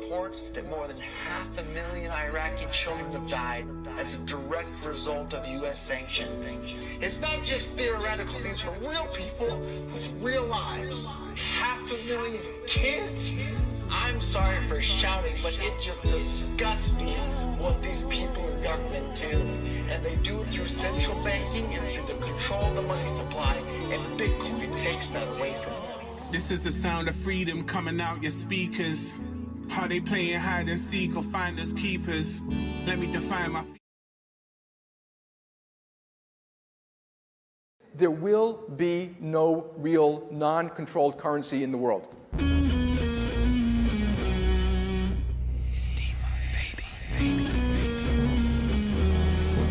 reports that more than 500,000 Iraqi children have died as a direct result of U.S. sanctions. It's not just theoretical. These are real people with real lives. 500,000 kids? I'm sorry for shouting, but it just disgusts me what these people in government do. And they do it through central banking and through the control of the money supply, and Bitcoin takes that away from them. This is the sound of freedom coming out your speakers. How they playing hide and seek or finders keepers. Let me define my... There will be no real non-controlled currency in the world. We're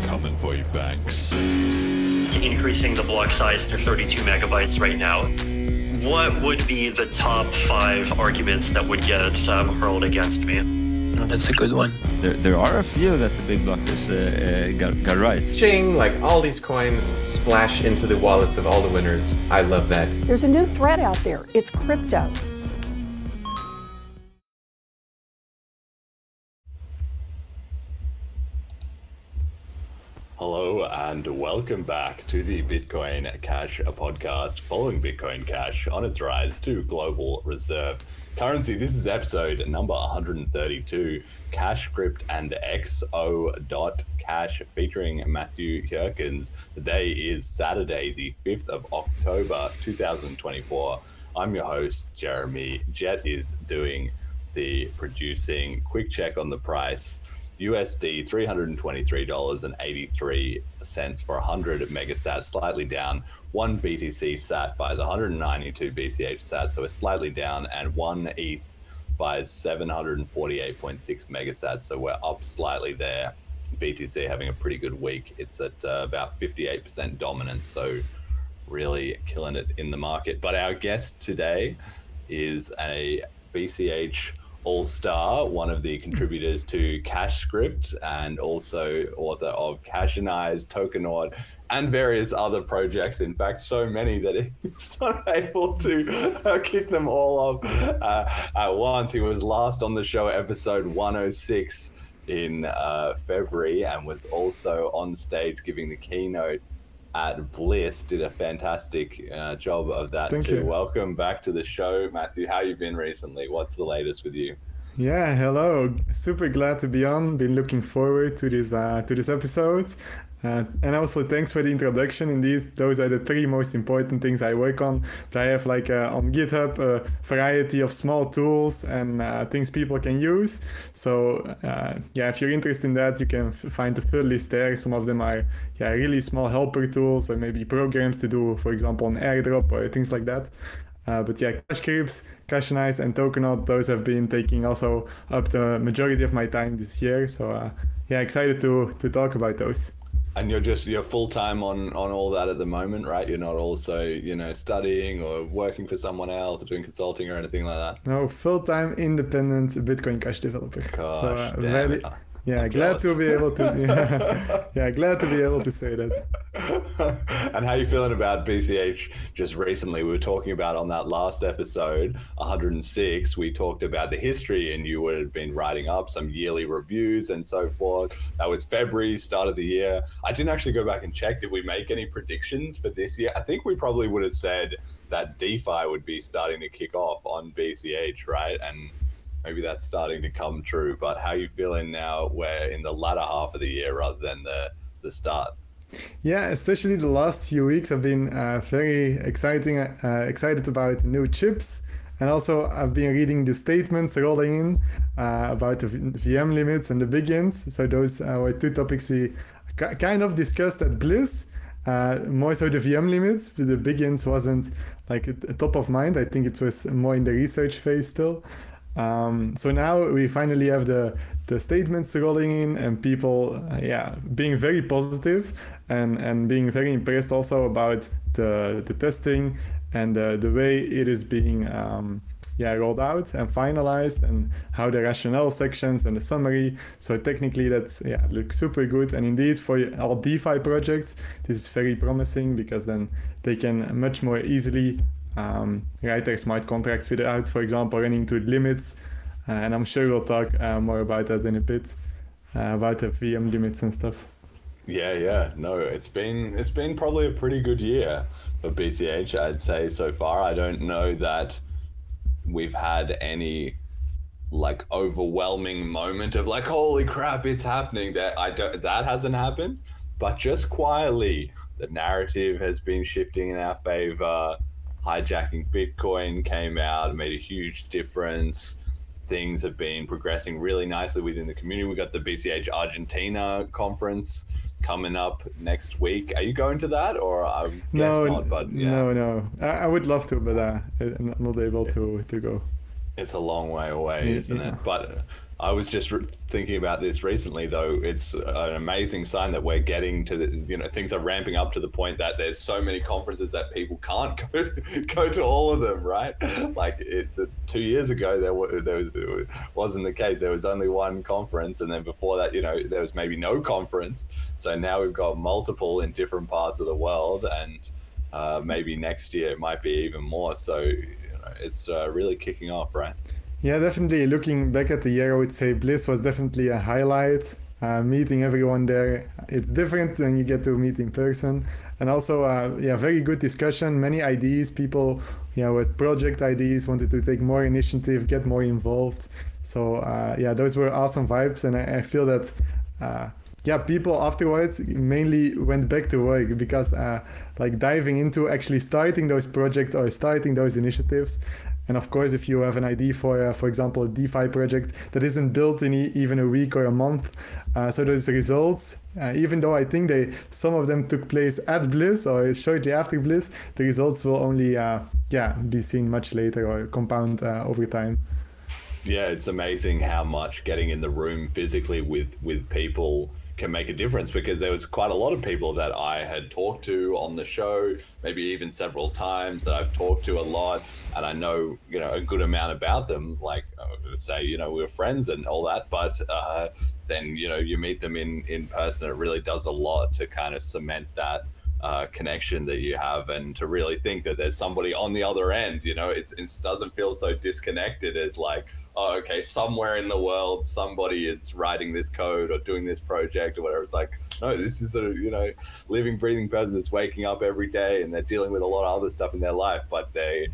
coming for you, banks. Increasing the block size to 32 megabytes right now. What would be the top 5 arguments that would get hurled against me? Oh, that's a good one. There are a few that the big blockers got right. Ching, like all these coins splash into the wallets of all the winners. I love that. There's a new threat out there. It's crypto. Hello and welcome back to the Bitcoin Cash podcast, following Bitcoin Cash on its rise to global reserve currency. This is episode number 132, CashScript and XO.cash, featuring Mathieu Geukens. The day is Saturday, the 5th of October, 2024. I'm your host, Jeremy. Jet is doing the producing. Quick check on the price. USD $323.83 for 100 megasats, slightly down. 1 BTC sat buys 192 BCH sats, so it's slightly down, and 1 ETH buys 748.6 megasats, so we're up slightly there. BTC having a pretty good week. It's at about 58% dominance, so really killing it in the market. But our guest today is a BCH all-star, one of the contributors to CashScript and also author of Cashinize, Tokenaut, and various other projects. In fact, so many that he's not able to kick them all off at once. He was last on the show, episode 106 in February, and was also on stage giving the keynote at Bliss. Did a fantastic job of that. Thank too. you. Welcome back to the show, Matthew. How you been recently? What's the latest with you? Yeah, hello. Super glad to be on. Been looking forward to this episode. And also thanks for the introduction. Indeed, those are the 3 most important things I work on. I have on GitHub a variety of small tools and things people can use. So if you're interested in that, you can find the full list there. Some of them are really small helper tools, or maybe programs to do, for example, an airdrop or things like that. CashScript, Cashinize, and Tokenaut, those have been taking also up the majority of my time this year. So excited to talk about those. And you're full-time on all that at the moment, right? You're not also, studying or working for someone else or doing consulting or anything like that? No, full-time independent Bitcoin Cash developer. Gosh, so damn. glad to be able to glad to be able to say that. And how are you feeling about BCH just recently? We were talking about on that last episode, 106, we talked about the history, and you would have been writing up some yearly reviews and so forth. That was February, start of the year. I didn't actually go back and check. Did we make any predictions for this year? I think we probably would have said that DeFi would be starting to kick off on BCH, right? And maybe that's starting to come true. But how are you feeling now? We're in the latter half of the year rather than the start. Yeah, especially the last few weeks have been very excited about new chips. And also I've been reading the statements rolling in about the VM limits and the begins. So those were 2 topics we kind of discussed at Bliss. More so the VM limits, but the begins wasn't like top of mind. I think it was more in the research phase still. So now we finally have the statements rolling in, and people being very positive and being very impressed also about the testing and the way it is being rolled out and finalized, and how the rationale sections and the summary. So technically that's looks super good, and indeed for all DeFi projects this is very promising, because then they can much more easily write their smart contracts without, for example, running into limits and I'm sure we'll talk more about that in a bit, about the VM limits and stuff. Yeah. No, it's been probably a pretty good year for BCH, I'd say so far. I don't know that we've had any like overwhelming moment of like, holy crap, it's happening. That hasn't happened, but just quietly the narrative has been shifting in our favor. Hijacking Bitcoin came out, made a huge difference. Things have been progressing really nicely within the community. We got the BCH Argentina conference coming up next week. Are you going to that, or I guess not? But yeah. No. I would love to, but I'm not able to go. It's a long way away, isn't it? But I was just thinking about this recently, though. It's an amazing sign that we're getting to things are ramping up to the point that there's so many conferences that people can't go to all of them, right? Like 2 years ago, it wasn't the case. There was only one conference, and then before that, there was maybe no conference. So now we've got multiple in different parts of the world, and maybe next year it might be even more. So it's really kicking off, right? Yeah, definitely. Looking back at the year, I would say Bliss was definitely a highlight. Meeting everyone there, it's different when you get to meet in person. And also, very good discussion, many ideas. People, with project ideas, wanted to take more initiative, get more involved. So, those were awesome vibes. And I feel that, people afterwards mainly went back to work because, diving into actually starting those projects or starting those initiatives. And of course, if you have an idea for example, a DeFi project that isn't built in even a week or a month, so those results, even though I think some of them took place at Bliss or shortly after Bliss, the results will only be seen much later or compound over time. Yeah, it's amazing how much getting in the room physically with people can make a difference, because there was quite a lot of people that I had talked to on the show, maybe even several times, that I've talked to a lot, and I know a good amount about them. Like I would say, we were friends and all that, but then you meet them in person. It really does a lot to kind of cement that connection that you have, and to really think that there's somebody on the other end. It doesn't feel so disconnected as like, oh, okay, somewhere in the world somebody is writing this code or doing this project or whatever. It's like, no, this is a living, breathing person that's waking up every day, and they're dealing with a lot of other stuff in their life, but they're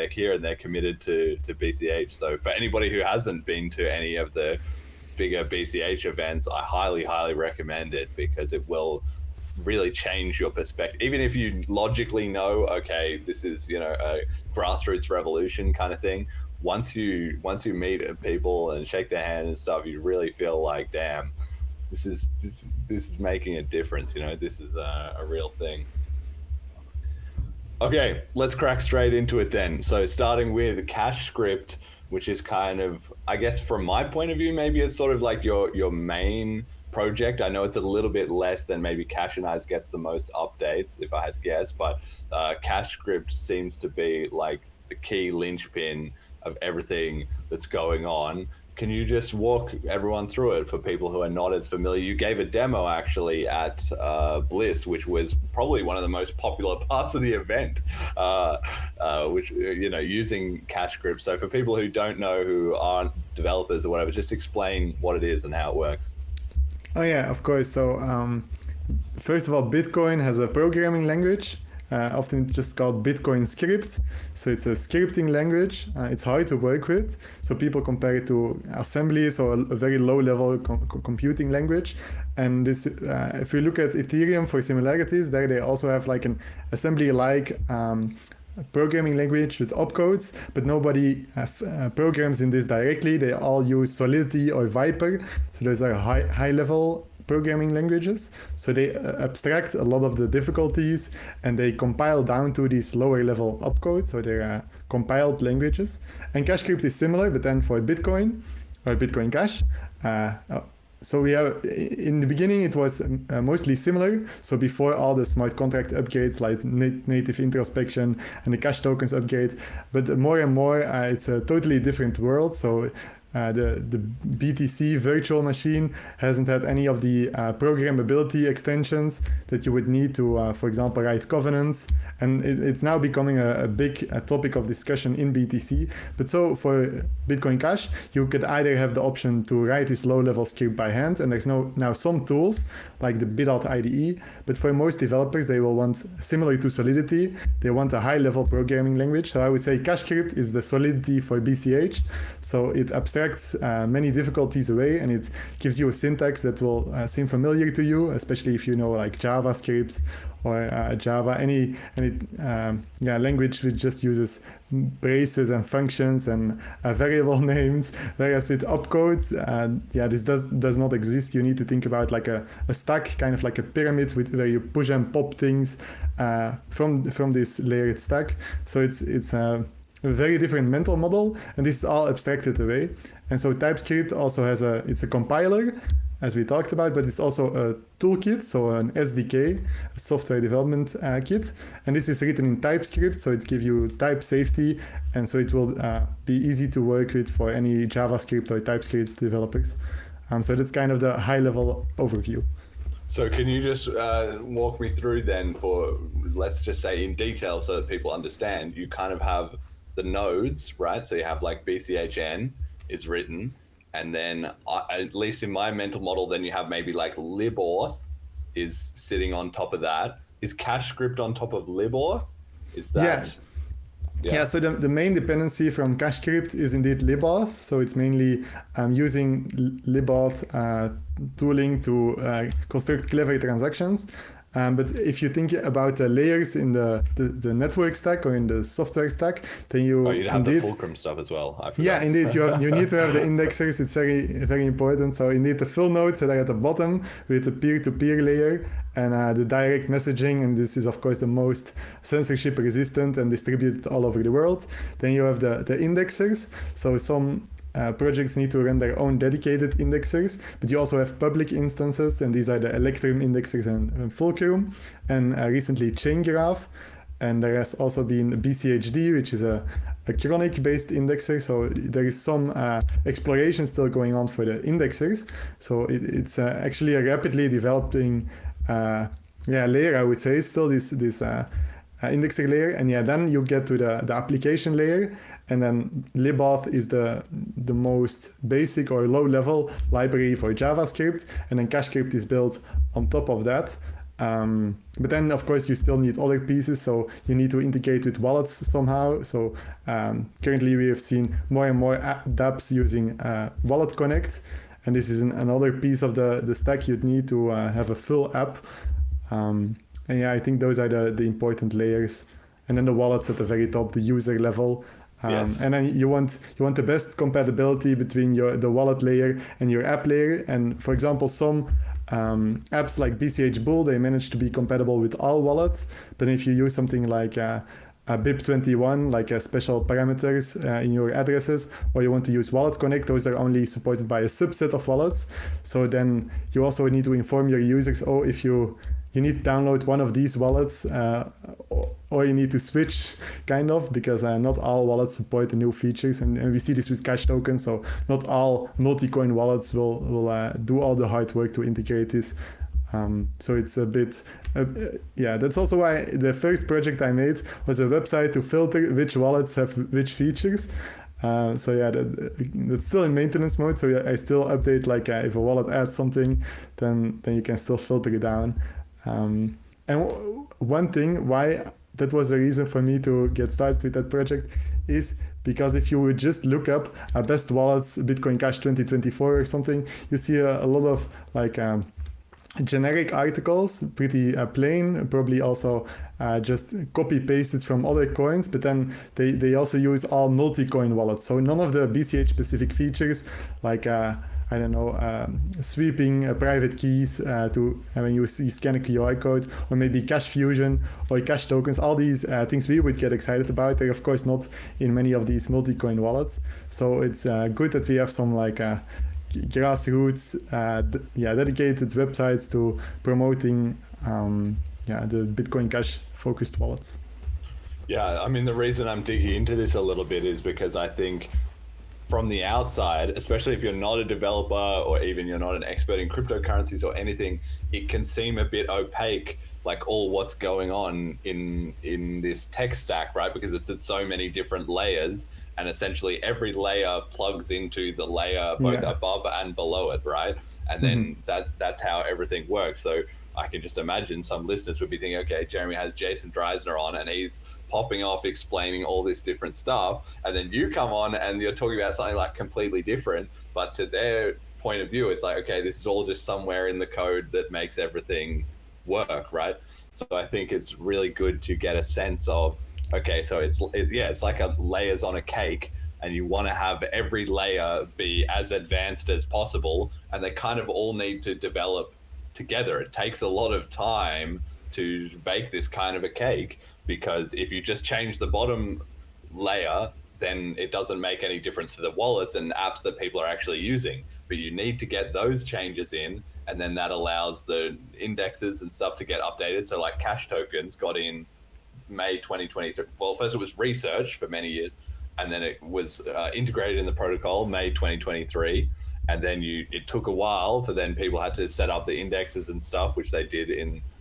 here and they're committed to BCH. So for anybody who hasn't been to any of the bigger BCH events, I highly recommend it, because it will really change your perspective. Even if you logically know, okay, this is a grassroots revolution kind of thing, once you meet people and shake their hand and stuff, you really feel like, damn, this is making a difference. This is a real thing. Okay, let's crack straight into it then. So starting with CashScript, which is kind of, I guess from my point of view, maybe it's sort of like your main project. I know it's a little bit less than maybe Cash and I's gets the most updates, if I had to guess, but CashScript seems to be like the key linchpin of everything that's going on. Can you just walk everyone through it for people who are not as familiar? You gave a demo actually at Bliss, which was probably one of the most popular parts of the event, which using CashScript. So for people who don't know, who aren't developers or whatever, just explain what it is and how it works. Oh yeah, of course. So first of all, Bitcoin has a programming language, often just called Bitcoin script. So it's a scripting language. It's hard to work with. So people compare it to assemblies or a very low-level computing language. And this, if you look at Ethereum for similarities, there they also have like an assembly-like programming language with opcodes, but nobody programs in this directly. They all use Solidity or Viper. So those are high-level programming languages. So they abstract a lot of the difficulties and they compile down to these lower-level opcodes. So they're compiled languages. And CashScript is similar, but then for Bitcoin or Bitcoin Cash. So we have, in the beginning, it was mostly similar. So before all the smart contract upgrades like native introspection and the cash tokens upgrade, but more and more, it's a totally different world. So the BTC virtual machine hasn't had any of the programmability extensions that you would need to, for example, write covenants. And it's now becoming a big topic of discussion in BTC. But so for Bitcoin Cash, you could either have the option to write this low-level script by hand, and there's now some tools like the Bit.ly IDE. But for most developers, they will want, similar to Solidity, they want a high-level programming language. So I would say CashScript is the Solidity for BCH. So it abstracts many difficulties away, and it gives you a syntax that will seem familiar to you, especially if you know like JavaScript or Java, any language which just uses braces and functions and variable names. Whereas with opcodes, this does not exist. You need to think about like a stack, kind of like a pyramid where you push and pop things from this layered stack. So it's a very different mental model, and this is all abstracted away. And so TypeScript also has it's a compiler, as we talked about, but it's also a toolkit, so an SDK, a software development kit. And this is written in TypeScript, so it gives you type safety, and so it will be easy to work with for any JavaScript or TypeScript developers. So that's kind of the high-level overview. So can you just walk me through then for, let's just say in detail so that people understand, you kind of have the nodes, right? So you have like BCHN is written, and then at least in my mental model, then you have maybe like libauth is sitting on top of that. Is CashScript on top of libauth? Is that? Yeah, so the main dependency from CashScript is indeed libauth. So it's mainly using libauth tooling to construct clever transactions. But if you think about the layers in the network stack or in the software stack, then you'd have the fulcrum stuff as well. I forgot. Yeah, indeed. You need to have the indexers. It's very, very important. So indeed, the full nodes that are at the bottom with the peer-to-peer layer and the direct messaging. And this is, of course, the most censorship resistant and distributed all over the world. Then you have the indexers. So some projects need to run their own dedicated indexers, but you also have public instances, and these are the Electrum indexers and Fulcrum, and recently ChainGraph. And there has also been BCHD, which is a chronic-based indexer. So there is some exploration still going on for the indexers. So it's actually a rapidly developing layer, I would say, still this indexer layer. And then you get to the application layer. And then libauth is the most basic or low-level library for JavaScript, and then CashScript is built on top of that. But then, of course, you still need other pieces, so you need to integrate with wallets somehow. So currently, we have seen more and more dApps using Wallet Connect, and this is another piece of the stack you'd need to have a full app. And I think those are the important layers. And then the wallets at the very top, the user level. Yes. And then you want the best compatibility between the wallet layer and your app layer. And for example, some apps like BCH Bull, they manage to be compatible with all wallets. But if you use something like a BIP21, like special parameters in your addresses, or you want to use Wallet Connect, those are only supported by a subset of wallets. So then you also need to inform your users, if you need to download one of these wallets, or you need to switch, kind of, because not all wallets support the new features. And we see this with cash tokens, so not all multi-coin wallets will do all the hard work to integrate this. So it's a bit, that's also why the first project I made was a website to filter which wallets have which features. That's still in maintenance mode, so I still update, like if a wallet adds something, then you can still filter it down. And one thing why that was the reason for me to get started with that project is because if you would just look up best wallets Bitcoin Cash 2024 or something, you see a lot of like generic articles, pretty plain, probably also just copy pasted from other coins, but then they also use all multi-coin wallets. So none of the BCH specific features like sweeping private keys to when you scan a QR code, or maybe cash fusion or cash tokens, all these things we would get excited about. They're of course not in many of these multi-coin wallets. So it's good that we have some like grassroots dedicated websites to promoting the Bitcoin Cash focused wallets. Yeah, I mean, the reason I'm digging into this a little bit is because I think from the outside, especially if you're not a developer or even you're not an expert in cryptocurrencies or anything, it can seem a bit opaque, like all what's going on in this tech stack, right? Because it's at so many different layers, and essentially every layer plugs into the layer both above and below it, right? And then that's how everything works. So I can just imagine some listeners would be thinking, okay, Jeremy has Jason Dreisner on and he's popping off explaining all this different stuff, and then you come on and you're talking about something like completely different, but to their point of view it's like, okay, this is all just somewhere in the code that makes everything work, right? So I think it's really good to get a sense of, okay, so it's like a layers on a cake, and you want to have every layer be as advanced as possible, and they kind of all need to develop together. It takes a lot of time to bake this kind of a cake, because if you just change the bottom layer, then it doesn't make any difference to the wallets and apps that people are actually using. But you need to get those changes in, and then that allows the indexes and stuff to get updated. So like Cash tokens got in May 2023. Well, first it was research for many years, and then it was integrated in the protocol May 2023. And then it took a while for then people had to set up the indexes and stuff, which they did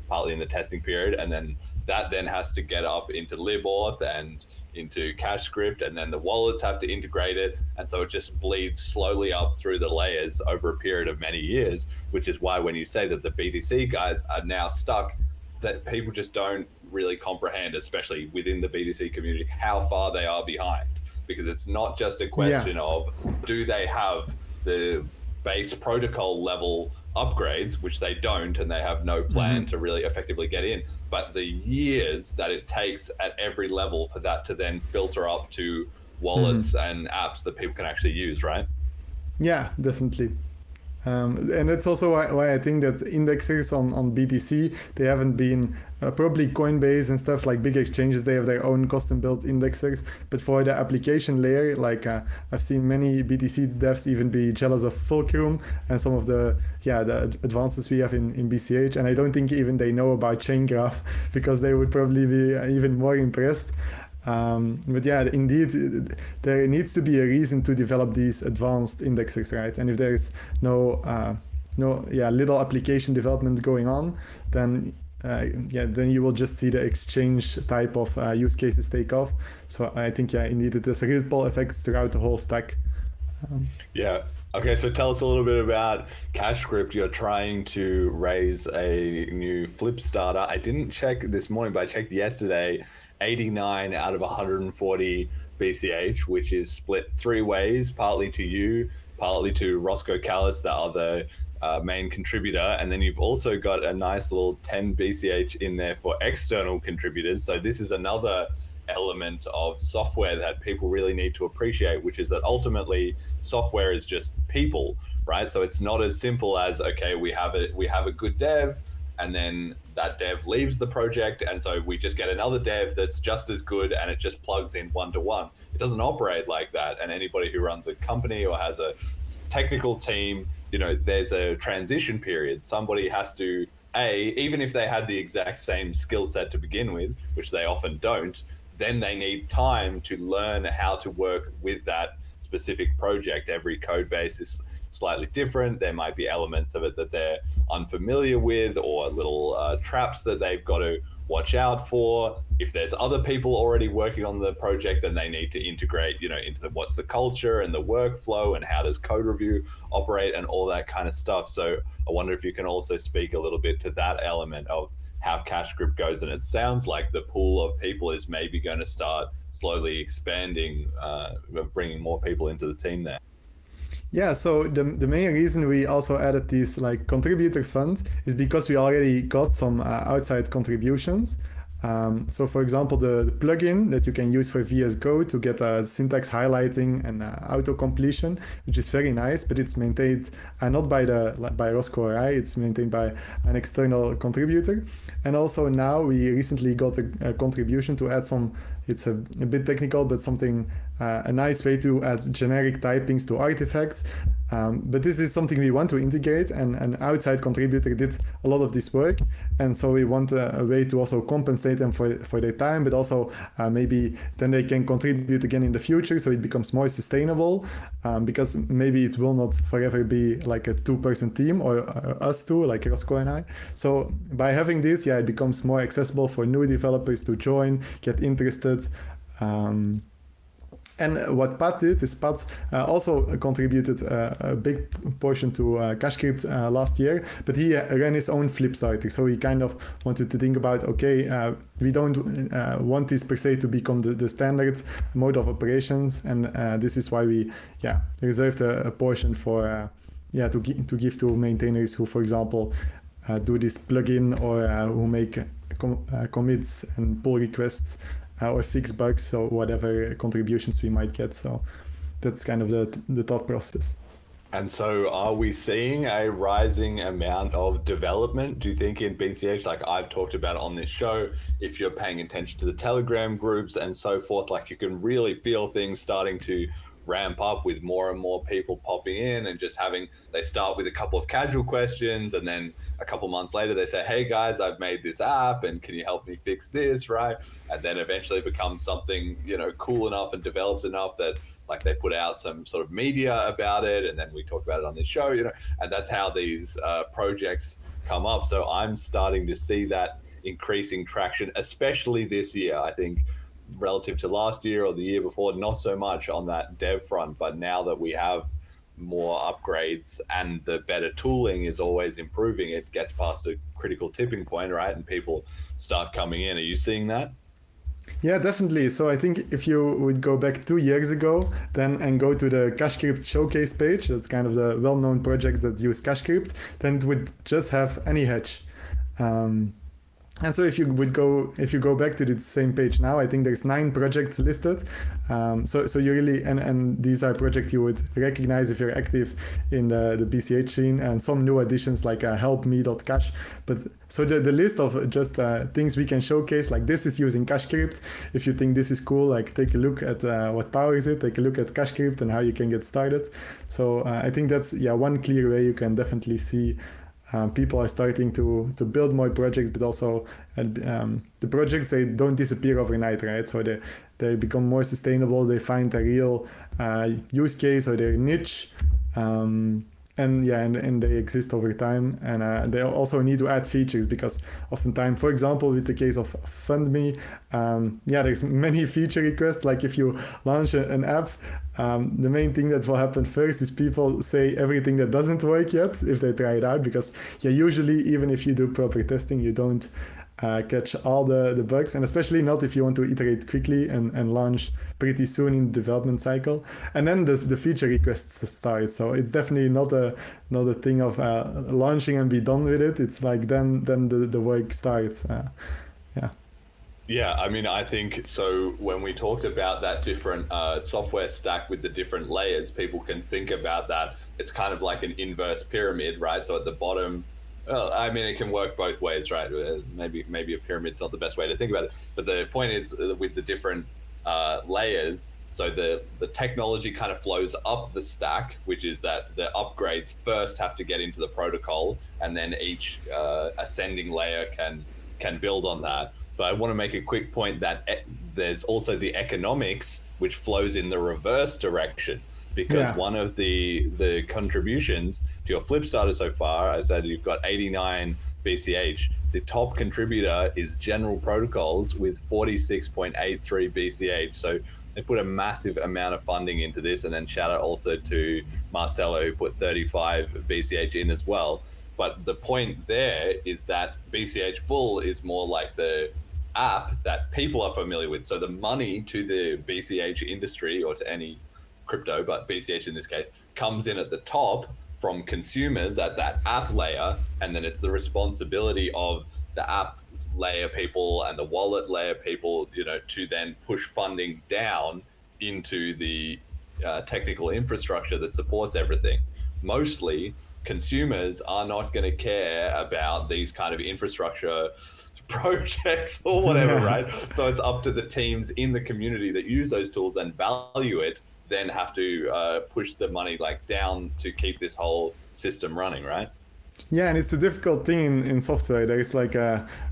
partly in the testing period. And then that then has to get up into LibAuth and into CashScript, and then the wallets have to integrate it. And so it just bleeds slowly up through the layers over a period of many years, which is why when you say that the BTC guys are now stuck, that people just don't really comprehend, especially within the BTC community, how far they are behind. Because it's not just a question of, do they have the base protocol level upgrades, which they don't, and they have no plan to really effectively get in, but the years that it takes at every level for that to then filter up to wallets and apps that people can actually use, right? Yeah, definitely. And that's also why I think that indexers on BTC, they haven't been, probably Coinbase and stuff like big exchanges, they have their own custom built indexers. But for the application layer, like I've seen many BTC devs even be jealous of Fulcrum and some of the advances we have in BCH. And I don't think even they know about Chain Graph, because they would probably be even more impressed. But yeah, indeed, there needs to be a reason to develop these advanced indexers, right? And if there's little application development going on, then you will just see the exchange type of use cases take off. So I think, indeed, there's ripple effects throughout the whole stack. Okay, so tell us a little bit about CashScript. You're trying to raise a new flip starter. I didn't check this morning, but I checked yesterday. 89 out of 140 BCH, which is split three ways, partly to you, partly to Roscoe Callis, the other main contributor. And then you've also got a nice little 10 BCH in there for external contributors. So this is another element of software that people really need to appreciate, which is that ultimately software is just people, right? So it's not as simple as, okay, we have a good dev, and then that dev leaves the project, and so we just get another dev that's just as good, and it just plugs in one-to-one. It doesn't operate like that. And anybody who runs a company or has a technical team, there's a transition period. Somebody has to, even if they had the exact same skill set to begin with, which they often don't, then they need time to learn how to work with that specific project. Every code base is slightly different. There might be elements of it that they're unfamiliar with, or little traps that they've got to watch out for. If there's other people already working on the project, then they need to integrate, into what's the culture and the workflow and how does code review operate and all that kind of stuff. So I wonder if you can also speak a little bit to that element of how CashScript goes. And it sounds like the pool of people is maybe going to start slowly expanding, bringing more people into the team there. Yeah, so the main reason we also added these contributor funds is because we already got some outside contributions. So for example, the plugin that you can use for VS Code to get syntax highlighting and auto completion, which is very nice, but it's maintained not by Roscoe or I, it's maintained by an external contributor. And also now we recently got a contribution to add some, it's a bit technical, but something, a nice way to add generic typings to artifacts. But this is something we want to integrate, and an outside contributor did a lot of this work, and so we want a way to also compensate them for their time, but also maybe then they can contribute again in the future, so it becomes more sustainable, because maybe it will not forever be like a 2-person team or us two, like Roscoe and I. So by having this, it becomes more accessible for new developers to join, get interested. And what Pat did is Pat also contributed a big portion to CashScript last year, but he ran his own flip starter. So he kind of wanted to think about, okay, we don't want this per se to become the standard mode of operations. And this is why we reserved a portion for to give to maintainers who, for example, do this plugin or who make commits and pull requests. Or fix bugs, so whatever contributions we might get. So that's kind of the thought process. And so are we seeing a rising amount of development, do you think, in BCH? Like I've talked about on this show, if you're paying attention to the Telegram groups and so forth, like you can really feel things starting to ramp up with more and more people popping in and just they start with a couple of casual questions, and then a couple months later they say, hey guys, I've made this app and can you help me fix this, right? And then eventually it becomes something, cool enough and developed enough that like they put out some sort of media about it, and then we talk about it on this show, and that's how these projects come up. So I'm starting to see that increasing traction, especially this year. I think relative to last year or the year before, not so much on that dev front, but now that we have more upgrades and the better tooling is always improving, it gets past a critical tipping point, right? And people start coming in. Are you seeing that? Yeah, definitely. So I think if you would go back 2 years ago and go to the CashScript showcase page, that's kind of the well-known project that use CashScript, then it would just have AnyHedge. And so if you go back to the same page now, I think there's 9 projects listed. So you really, and these are projects you would recognize if you're active in the BCH scene, and some new additions like helpme.cash. But so the list of just things we can showcase, like this is using CashScript. If you think this is cool, like take a look at what powers it, take a look at CashScript and how you can get started. So I think that's one clear way you can definitely see people are starting to build more projects, but also the projects, they don't disappear overnight, right? So they become more sustainable. They find a real use case or their niche, and they exist over time. And they also need to add features, because oftentimes, for example, with the case of FundMe, there's many feature requests. Like if you launch an app, the main thing that will happen first is people say everything that doesn't work yet if they try it out, because usually even if you do proper testing, you don't catch all the bugs, and especially not if you want to iterate quickly and launch pretty soon in the development cycle. And then the feature requests start. So it's definitely not a thing of launching and be done with it. It's like then the work starts. Yeah, I mean, I think so. When we talked about that different software stack with the different layers, people can think about that. It's kind of like an inverse pyramid, right? So at the bottom, well, I mean, it can work both ways, right? Maybe a pyramid's not the best way to think about it. But the point is with the different layers, so the technology kind of flows up the stack, which is that the upgrades first have to get into the protocol, and then each ascending layer can build on that. But I want to make a quick point that there's also the economics, which flows in the reverse direction, because one of the contributions to your flip starter so far, I said you've got 89 BCH. The top contributor is General Protocols with 46.83 BCH. So they put a massive amount of funding into this. And then shout out also to Marcelo, who put 35 BCH in as well. But the point there is that BCH Bull is more like the app that people are familiar with. So the money to the BCH industry, or to any crypto, but BCH in this case, comes in at the top from consumers at that app layer, and then it's the responsibility of the app layer people and the wallet layer people, to then push funding down into the technical infrastructure that supports everything. Mostly consumers are not going to care about these kind of infrastructure projects or whatever, right? So it's up to the teams in the community that use those tools and value it then have to push the money like down to keep this whole system running, right? Yeah, and it's a difficult thing in software. There is like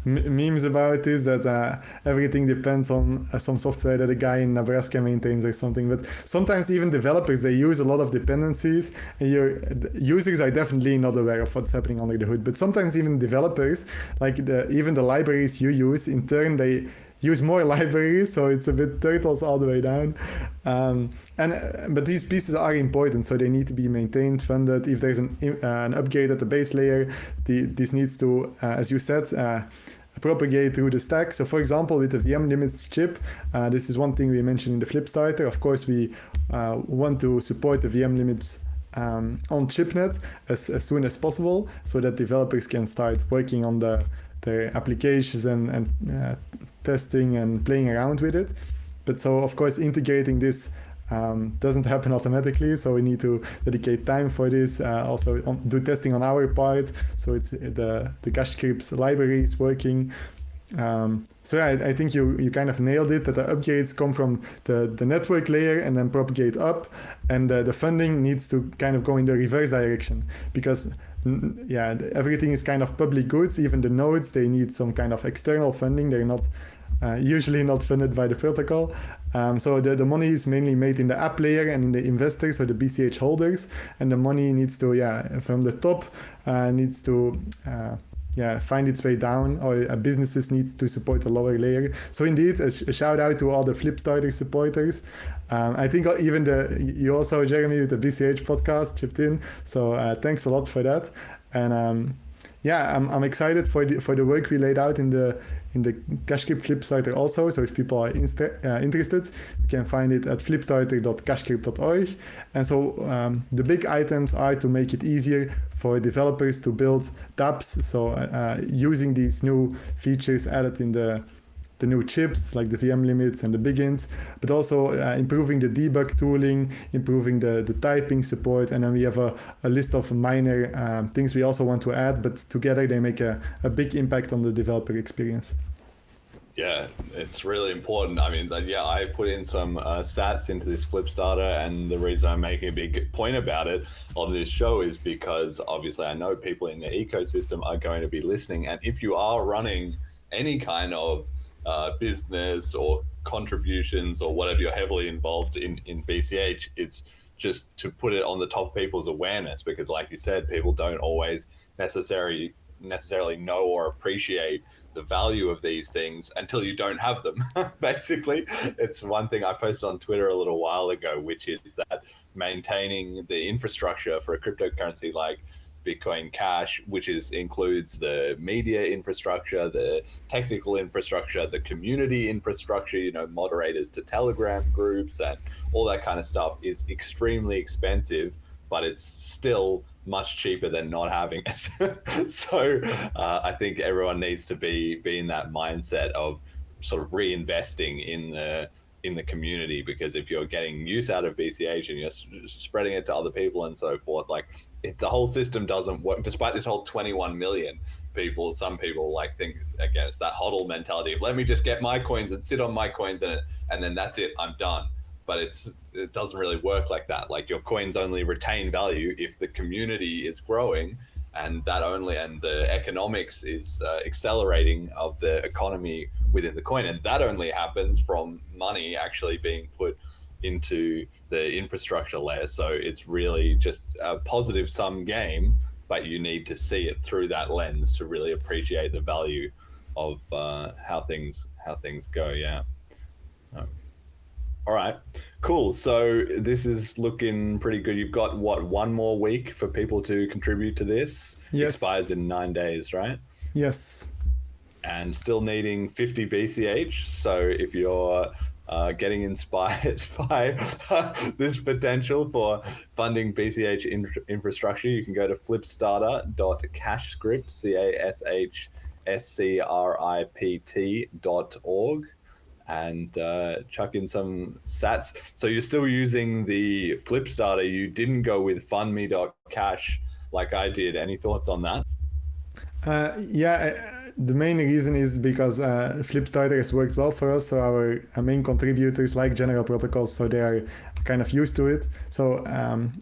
memes about this, that everything depends on some software that a guy in Nebraska maintains or something. But sometimes even developers, they use a lot of dependencies, and your users are definitely not aware of what's happening under the hood. But sometimes even developers, like even the libraries you use, in turn they use more libraries, so it's a bit turtles all the way down. But these pieces are important, so they need to be maintained, funded. If there's an upgrade at the base layer, this needs to, as you said, propagate through the stack. So for example, with the VM limits chip, this is one thing we mentioned in the flip starter. Of course, we want to support the VM limits on ChipNet as soon as possible, so that developers can start working on their applications and testing and playing around with it. But so of course integrating this doesn't happen automatically, so we need to dedicate time for this, also do testing on our part, so it's the CashScript library is working. So yeah, I think you kind of nailed it, that the upgrades come from the network layer and then propagate up, and the funding needs to kind of go in the reverse direction, because yeah, everything is kind of public goods. Even the nodes, they need some kind of external funding. They're not usually not funded by the protocol. So the money is mainly made in the app layer and in the investors, so the BCH holders, and the money needs to, from the top, needs to find its way down, or businesses needs to support a lower layer. So indeed, a shout out to all the Flipstarter supporters. I think even you also, Jeremy, with the BCH podcast chipped in. So thanks a lot for that. And I'm excited for the work we laid out in the CashScript Flipstarter also. So if people are interested, you can find it at flipstarter.cashscript.org. And so the big items are to make it easier for developers to build dApps. So using these new features added in the new chips, like the VM limits and the bigins, but also improving the debug tooling, improving the typing support, and then we have a list of minor things we also want to add, but together they make a big impact on the developer experience. Yeah, it's really important. I mean, I put in some sats into this Flipstarter, and the reason I'm making a big point about it on this show is because obviously I know people in the ecosystem are going to be listening, and if you are running any kind of business or contributions or whatever you're heavily involved in BCH, it's just to put it on the top of people's awareness, because like you said, people don't always necessarily know or appreciate the value of these things until you don't have them. Basically, it's one thing I posted on Twitter a little while ago, which is that maintaining the infrastructure for a cryptocurrency like Bitcoin Cash, which includes the media infrastructure, the technical infrastructure, the community infrastructure, moderators to Telegram groups and all that kind of stuff, is extremely expensive, but it's still much cheaper than not having it. So I think everyone needs to be in that mindset of sort of reinvesting in the community, because if you're getting use out of BCH and you're spreading it to other people and so forth, like the whole system doesn't work, despite this whole 21 million people. Some people think, again, it's that hodl mentality of let me just get my coins and sit on my coins and then that's it, I'm done. But it doesn't really work like that. Like, your coins only retain value if the community is growing, and the economics is accelerating of the economy within the coin, and that only happens from money actually being put into the infrastructure layer. So it's really just a positive sum game, but you need to see it through that lens to really appreciate the value of how things go. Yeah. All right, cool. So this is looking pretty good. You've got one more week for people to contribute to this? Yes. Expires in 9 days, right? Yes. And still needing 50 BCH. So if you're getting inspired by this potential for funding BCH infrastructure, you can go to flipstarter.cashscript, CashScript.org, and chuck in some sats. So you're still using the Flipstarter. You didn't go with fundme.cash like I did. Any thoughts on that? The main reason is because Flipstarter has worked well for us. So our main contributors like General Protocols, so they are kind of used to it. So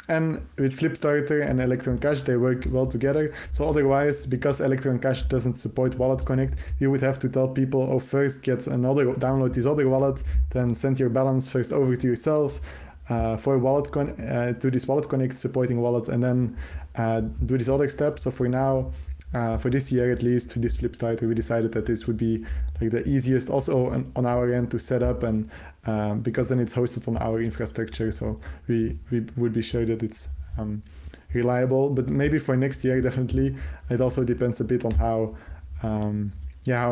and with Flipstarter and Electron Cash, they work well together. So otherwise, because Electron Cash doesn't support Wallet Connect, you would have to tell people, oh, first download this other wallet, then send your balance first over to yourself for to this Wallet Connect supporting wallet, and then do this other step. So for now, for this year at least, for this Flipstarter, we decided that this would be like the easiest also on our end to set up, and because then it's hosted on our infrastructure, so we would be sure that it's reliable. But maybe for next year, definitely, it also depends a bit on how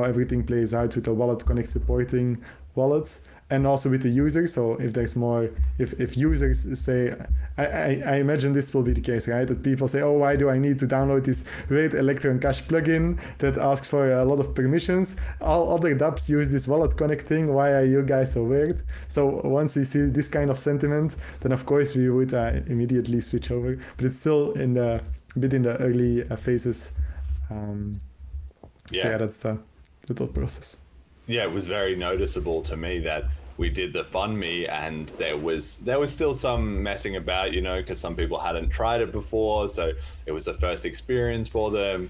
everything plays out with the Wallet Connect supporting wallets, and also with the users. So if there's more, if users say, I imagine this will be the case, right? That people say, oh, why do I need to download this weird Electron Cash plugin that asks for a lot of permissions? All other dApps use this Wallet Connect thing. Why are you guys so weird? So once we see this kind of sentiment, then of course we would immediately switch over. But it's still a bit in the early phases. So that's the thought process. Yeah, it was very noticeable to me that we did the Fund Me, and there was still some messing about, because some people hadn't tried it before, so it was the first experience for them.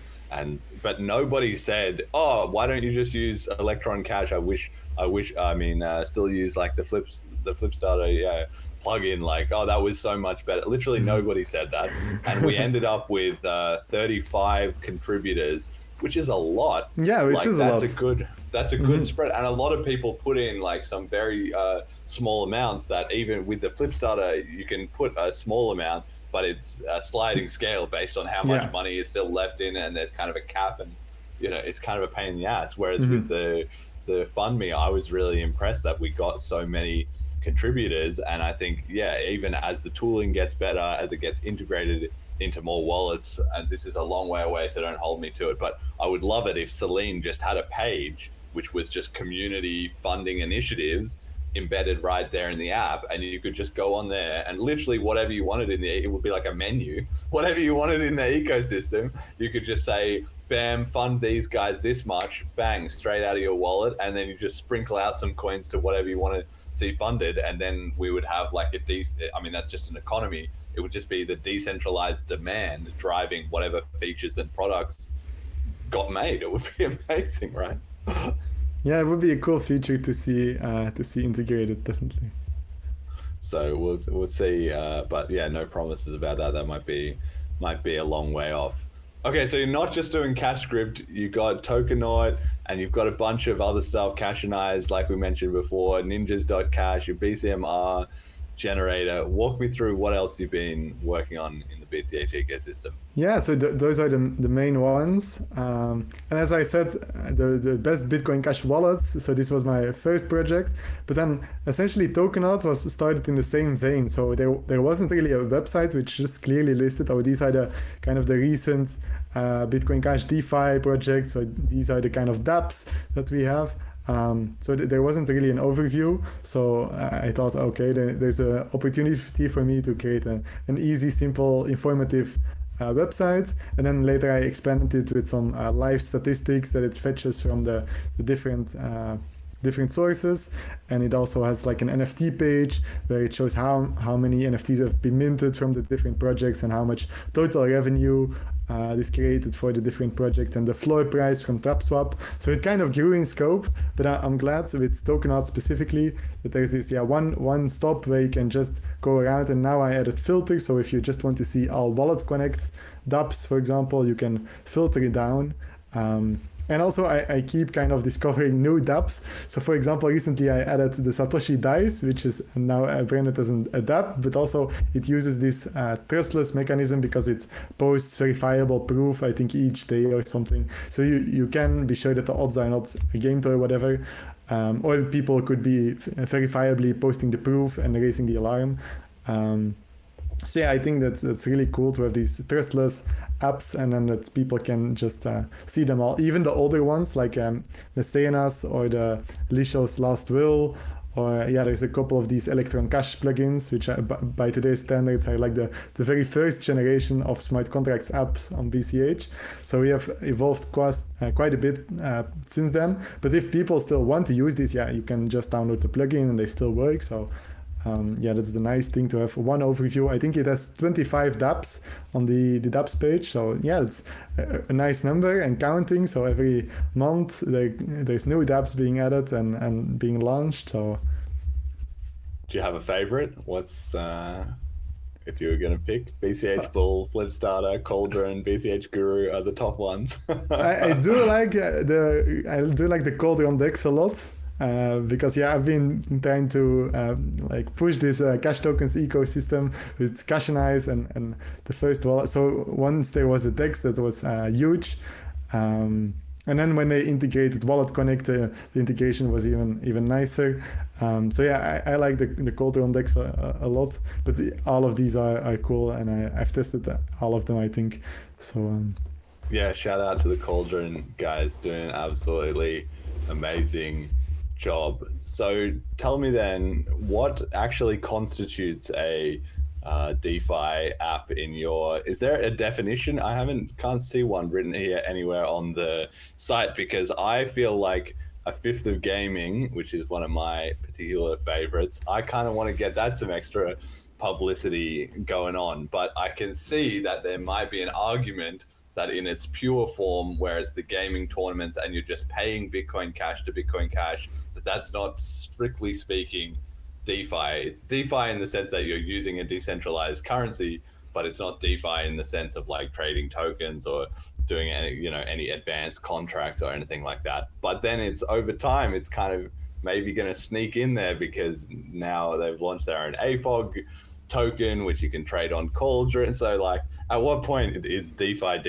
But nobody said, oh, why don't you just use Electron Cash? Still use like the Flipstarter plugin, like, oh, that was so much better. Literally nobody said that. And we ended up with 35 contributors, which is a lot. Yeah, which is a lot. That's a good spread. And a lot of people put in like some very small amounts that even with the Flipstarter, you can put a small amount, but it's a sliding scale based on how much money is still left in, and there's kind of a cap, and it's kind of a pain in the ass. Whereas with the Fund Me, I was really impressed that we got so many contributors. And I think, even as the tooling gets better, as it gets integrated into more wallets, and this is a long way away, so don't hold me to it, but I would love it if Celine just had a page which was just community funding initiatives embedded right there in the app, and you could just go on there and literally whatever you wanted it would be like a menu, whatever you wanted in the ecosystem, you could just say, bam, fund these guys this much, bang, straight out of your wallet, and then you just sprinkle out some coins to whatever you want to see funded, and then we would have like that's just an economy. It would just be the decentralized demand driving whatever features and products got made. It would be amazing, right? Yeah, it would be a cool feature to see integrated, definitely. So we'll see, but no promises about that. That might be a long way off. Okay, so you're not just doing CashScript, you got Tokenaut, and you've got a bunch of other stuff, Cash and Eyes, like we mentioned before, Ninjas.cash, your BCMR generator. Walk me through what else you've been working on in the BCH ecosystem. Yeah, so those are the main ones. And as I said, the best Bitcoin Cash wallets. So this was my first project. But then essentially Tokenaut was started in the same vein. So there wasn't really a website which just clearly listed, oh, these are the kind of the recent Bitcoin Cash DeFi projects. So these are the kind of dApps that we have. So there wasn't really an overview, so I thought, okay, there's an opportunity for me to create an easy, simple, informative website, and then later I expanded it with some live statistics that it fetches from the different sources, and it also has like an NFT page where it shows how many NFTs have been minted from the different projects and how much total revenue is created for the different projects, and the floor price from TrapSwap. So it kind of grew in scope, but I'm glad with Tokenaut specifically that there's this one stop where you can just go around, and now I added filters. So if you just want to see all Wallet Connect dApps, for example, you can filter it down. And also I keep kind of discovering new dApps. So for example, recently I added the Satoshi Dice, which is now branded as a dApp, but also it uses this trustless mechanism because it posts verifiable proof, I think each day or something. So you can be sure that the odds are not gamed or whatever. Or people could be verifiably posting the proof and raising the alarm. So yeah, I think that's really cool to have these trustless apps, and then that people can just see them all, even the older ones like Mecenas or the Lishos Last Will, or there's a couple of these Electron Cash plugins, which are, by today's standards are like the very first generation of smart contracts apps on BCH. So we have evolved quite a bit since then. But if people still want to use this, you can just download the plugin and they still work. So Yeah, that's the nice thing to have one overview. I think it has 25 dApps on the dApps page. So yeah, it's a nice number and counting. So every month there's new dApps being added and being launched. So do you have a favorite? What's if you were going to pick? BCH Bull, Flipstarter, Cauldron, BCH Guru are the top ones. I do like the Cauldron decks a lot. Because yeah, I've been trying to like push this cash tokens ecosystem with Cashanize and the first wallet. So once there was a DEX that was huge, and then when they integrated Wallet Connect, the integration was even nicer. So yeah, I like the Cauldron DEX a lot, but all of these are cool, and I've tested all of them, I think. So yeah, shout out to the Cauldron guys, doing an absolutely amazing job. So tell me then, what actually constitutes a DeFi app in your, is there a definition? I can't see one written here anywhere on the site, because I feel like a fifth of gaming, which is one of my particular favorites, I kind of want to get that some extra publicity going on, but I can see that there might be an argument that in its pure form, where it's the gaming tournaments and you're just paying Bitcoin Cash to Bitcoin Cash, that's not strictly speaking DeFi. It's DeFi in the sense that you're using a decentralized currency, but it's not DeFi in the sense of like trading tokens or doing any advanced contracts or anything like that. But then it's over time, it's kind of maybe going to sneak in there, because now they've launched their own AFOG token, which you can trade on Cauldron. So like, at what point is DeFi?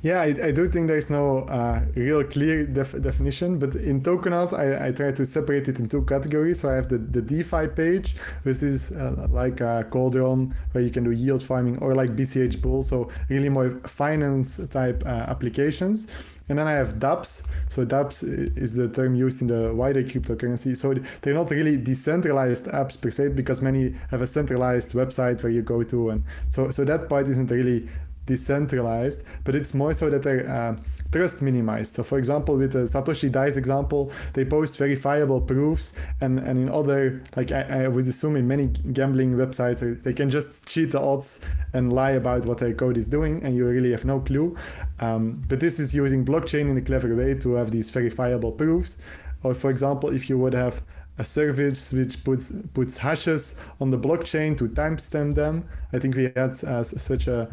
Yeah, I do think there's no real clear definition, but in Tokenart, I try to separate it in two categories. So I have the DeFi page, which is like Cauldron, where you can do yield farming, or like BCH Bull, so really more finance type applications. And then I have dApps. So dApps is the term used in the wider cryptocurrency. So they're not really decentralized apps per se, because many have a centralized website where you go to. And so that part isn't really decentralized, but it's more so that they're trust minimized. So for example, with the Satoshi Dice example, they post verifiable proofs, and in other, like I would assume in many gambling websites, they can just cheat the odds and lie about what their code is doing, and you really have no clue. But this is using blockchain in a clever way to have these verifiable proofs. Or for example, if you would have a service which puts hashes on the blockchain to timestamp them. I think we had such a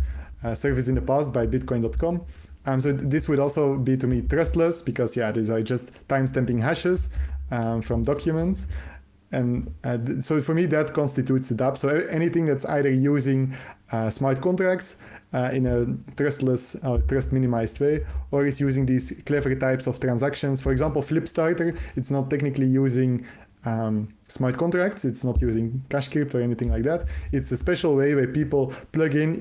service in the past by Bitcoin.com. So this would also be, to me, trustless, because yeah, these are just timestamping hashes from documents. And so for me, that constitutes a dApp. So anything that's either using smart contracts in a trustless or trust minimized way, or is using these clever types of transactions. For example, Flipstarter, it's not technically using smart contracts, it's not using CashScript or anything like that. It's a special way where people plug in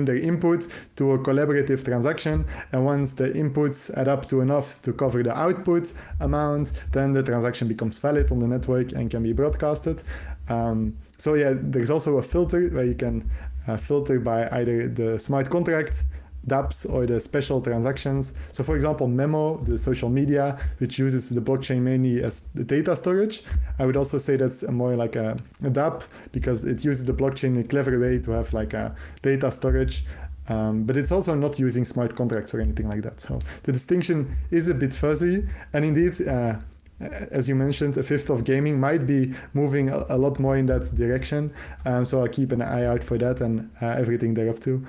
their input to a collaborative transaction, and once the inputs add up to enough to cover the output amount, then the transaction becomes valid on the network and can be broadcasted. So yeah, there's also a filter where you can filter by either the smart contract dApps or the special transactions. So for example, Memo, the social media, which uses the blockchain mainly as the data storage, I would also say that's more like a dApp, because it uses the blockchain in a clever way to have like a data storage. But it's also not using smart contracts or anything like that. So the distinction is a bit fuzzy. And indeed, as you mentioned, a fifth of gaming might be moving a lot more in that direction. So I'll keep an eye out for that and everything they're up to.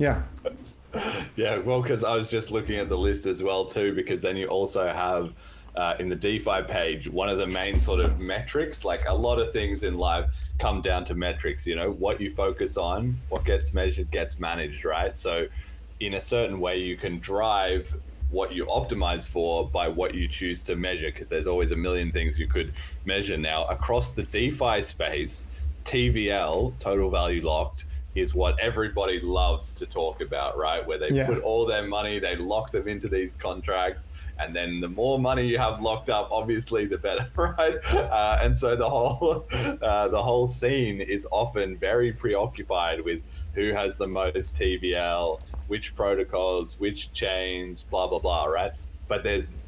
Yeah. Yeah, well, because I was just looking at the list as well too, because then you also have in the DeFi page, one of the main sort of metrics, like a lot of things in life come down to metrics, what you focus on, what gets measured gets managed, right? So in a certain way, you can drive what you optimize for by what you choose to measure, because there's always a million things you could measure. Now, across the DeFi space, TVL, total value locked, is what everybody loves to talk about, right? Where they put all their money, they lock them into these contracts, and then the more money you have locked up, obviously the better, right? And so the whole scene is often very preoccupied with who has the most TVL, which protocols, which chains, blah, blah, blah, right? But there's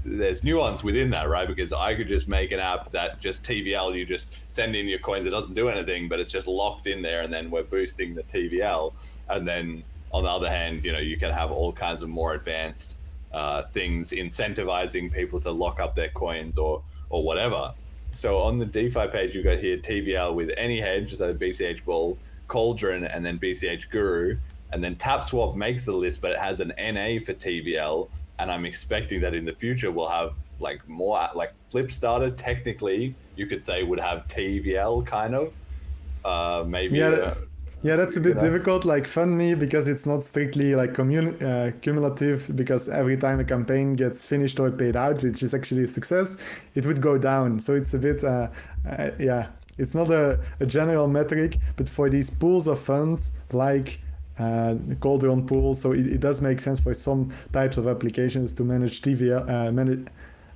there's nuance within that, right? Because I could just make an app that just TVL, you just send in your coins, it doesn't do anything, but it's just locked in there, and then we're boosting the TVL. And then on the other hand, you can have all kinds of more advanced things incentivizing people to lock up their coins or whatever. So on the DeFi page, you've got here TVL with any hedge, so BCH Bull, Cauldron, and then BCH Guru. And then TapSwap makes the list, but it has an NA for TVL. And I'm expecting that in the future we'll have like more, like Flipstarter technically you could say would have TVL kind of. Maybe. Yeah, that's a bit difficult, like FundMe, because it's not strictly like cumulative, because every time a campaign gets finished or paid out, which is actually a success, it would go down. So it's a bit, it's not a general metric, but for these pools of funds, like the Cauldron pool, so it does make sense for some types of applications to manage TVL,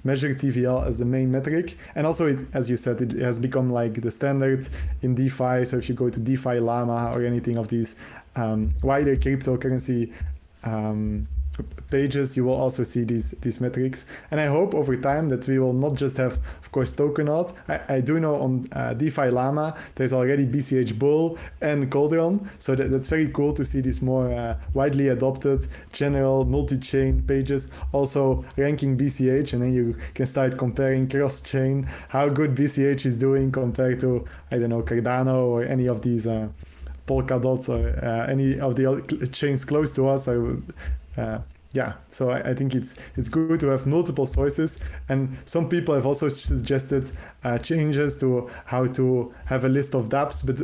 measure TVL as the main metric. And also, it, as you said, it has become like the standard in DeFi. So if you go to DeFi Llama or anything of these wider cryptocurrency pages, you will also see these metrics. And I hope over time that we will not just have, of course, Tokenaut. I do know on DeFi Llama, there's already BCH Bull and Cauldron. So that's very cool to see these more widely adopted general multi-chain pages also ranking BCH, and then you can start comparing cross-chain, how good BCH is doing compared to, I don't know, Cardano or any of these Polkadot or any of the other chains close to us. So I think it's good to have multiple sources, and some people have also suggested changes to how to have a list of dApps. But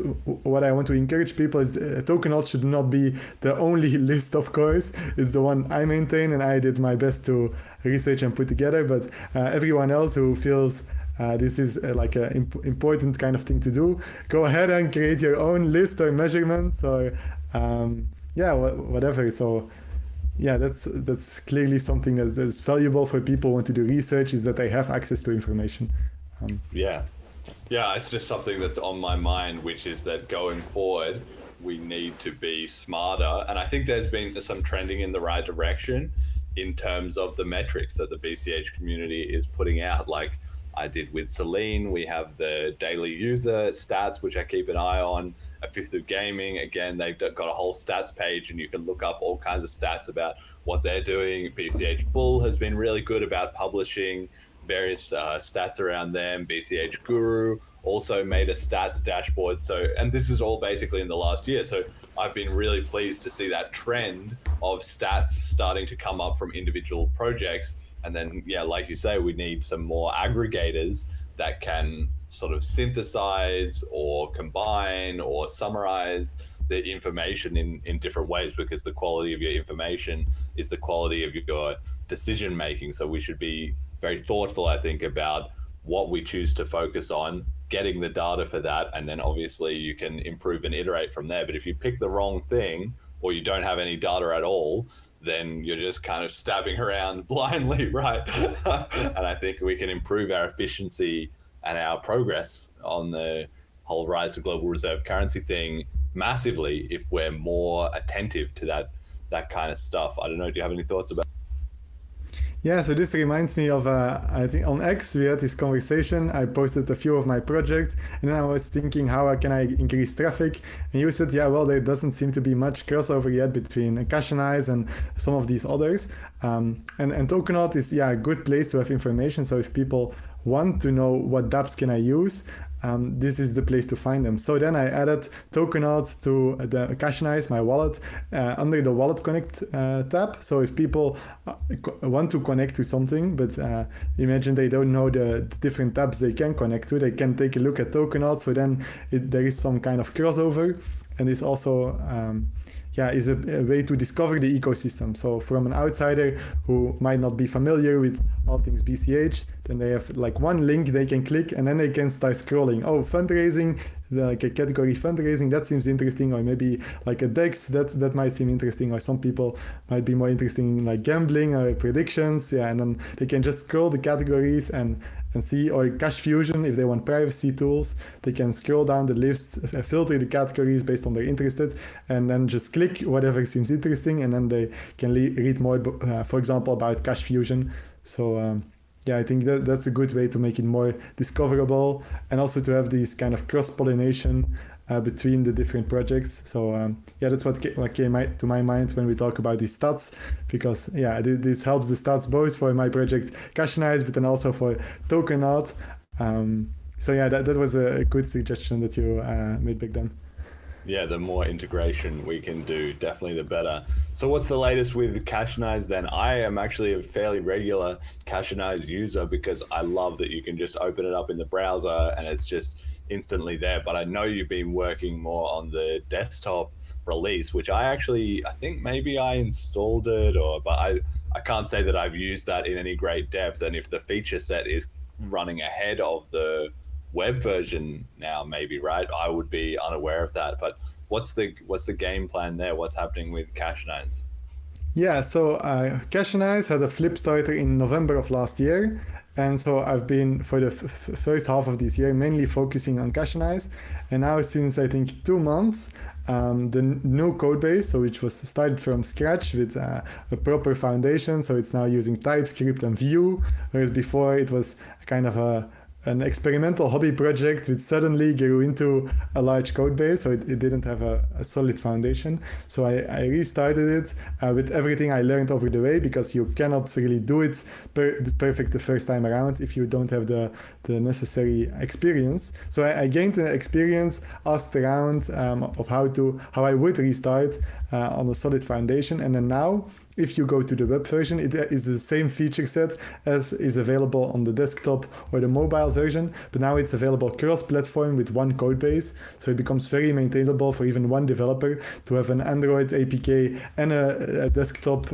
what I want to encourage people is Tokenaut should not be the only list, of course. It's the one I maintain, and I did my best to research and put together. But everyone else who feels this is like an important kind of thing to do, go ahead and create your own list or measurements or whatever. So yeah, that's clearly something that's valuable for people who want to do research, is that they have access to information. Yeah, it's just something that's on my mind, which is that going forward, we need to be smarter. And I think there's been some trending in the right direction in terms of the metrics that the BCH community is putting out. Like I did with Celine, we have the daily user stats, which I keep an eye on. At Fifth of Gaming, again, they've got a whole stats page, and you can look up all kinds of stats about what they're doing. BCH Bull has been really good about publishing various stats around them. BCH Guru also made a stats dashboard. So, and this is all basically in the last year. So I've been really pleased to see that trend of stats starting to come up from individual projects. And then, yeah, like you say, we need some more aggregators that can sort of synthesize or combine or summarize the information in different ways, because the quality of your information is the quality of your decision making. So we should be very thoughtful, I think, about what we choose to focus on, getting the data for that, and then obviously you can improve and iterate from there. But if you pick the wrong thing, or you don't have any data at all, then you're just kind of stabbing around blindly, right? And I think we can improve our efficiency and our progress on the whole rise of global reserve currency thing massively if we're more attentive to that kind of stuff. I don't know, do you have any thoughts about? Yeah, so this reminds me of, I think on X we had this conversation. I posted a few of my projects, and then I was thinking, how can I increase traffic? And you said, yeah, well, there doesn't seem to be much crossover yet between CashScript and some of these others. And Tokenaut is, a good place to have information. So if people want to know what dApps can I use, this is the place to find them. So then I added Tokenaut to the CashScript, my wallet, under the Wallet Connect tab. So if people want to connect to something, but imagine they don't know the different tabs they can connect to, they can take a look at Tokenaut. So then there is some kind of crossover, and it's also is a way to discover the ecosystem. So from an outsider who might not be familiar with all things BCH, then they have like one link they can click, and then they can start scrolling. Oh, fundraising, like a category fundraising, that seems interesting. Or maybe like a DEX, that might seem interesting. Or some people might be more interested in like gambling or predictions. Yeah, and then they can just scroll the categories and see, or Cash Fusion, if they want privacy tools, they can scroll down the list, filter the categories based on their interested, and then just click whatever seems interesting, and then they can read more, for example, about Cash Fusion. So yeah, I think that's a good way to make it more discoverable, and also to have these kind of cross-pollination between the different projects. So yeah, that's what came to my mind when we talk about these stats, because yeah, this helps the stats both for my project CashNice, but then also for Tokenart. So yeah, that was a good suggestion that you made back then. Yeah, the more integration we can do, definitely the better. So what's the latest with CashNice then? I am actually a fairly regular CashNice user because I love that you can just open it up in the browser and it's just instantly there. But I know you've been working more on the desktop release, which I think maybe I installed it, but I can't say that I've used that in any great depth. And if the feature set is running ahead of the web version now, maybe, right? I would be unaware of that. But what's the game plan there? What's happening with CashNice? Yeah, so CashNice had a flip starter in November of last year, and so I've been for the first half of this year mainly focusing on CashNice, and now since I think 2 months, the new code base, so which was started from scratch with a proper foundation, so it's now using TypeScript and Vue, whereas before it was kind of an experimental hobby project which suddenly grew into a large code base, so it didn't have a solid foundation. So I restarted it with everything I learned over the way, because you cannot really do it perfect the first time around if you don't have the necessary experience. So I gained the experience, asked around of how I would restart on a solid foundation, and then now if you go to the web version, it is the same feature set as is available on the desktop or the mobile version, but now it's available cross-platform with one code base, so it becomes very maintainable for even one developer to have an Android APK and a desktop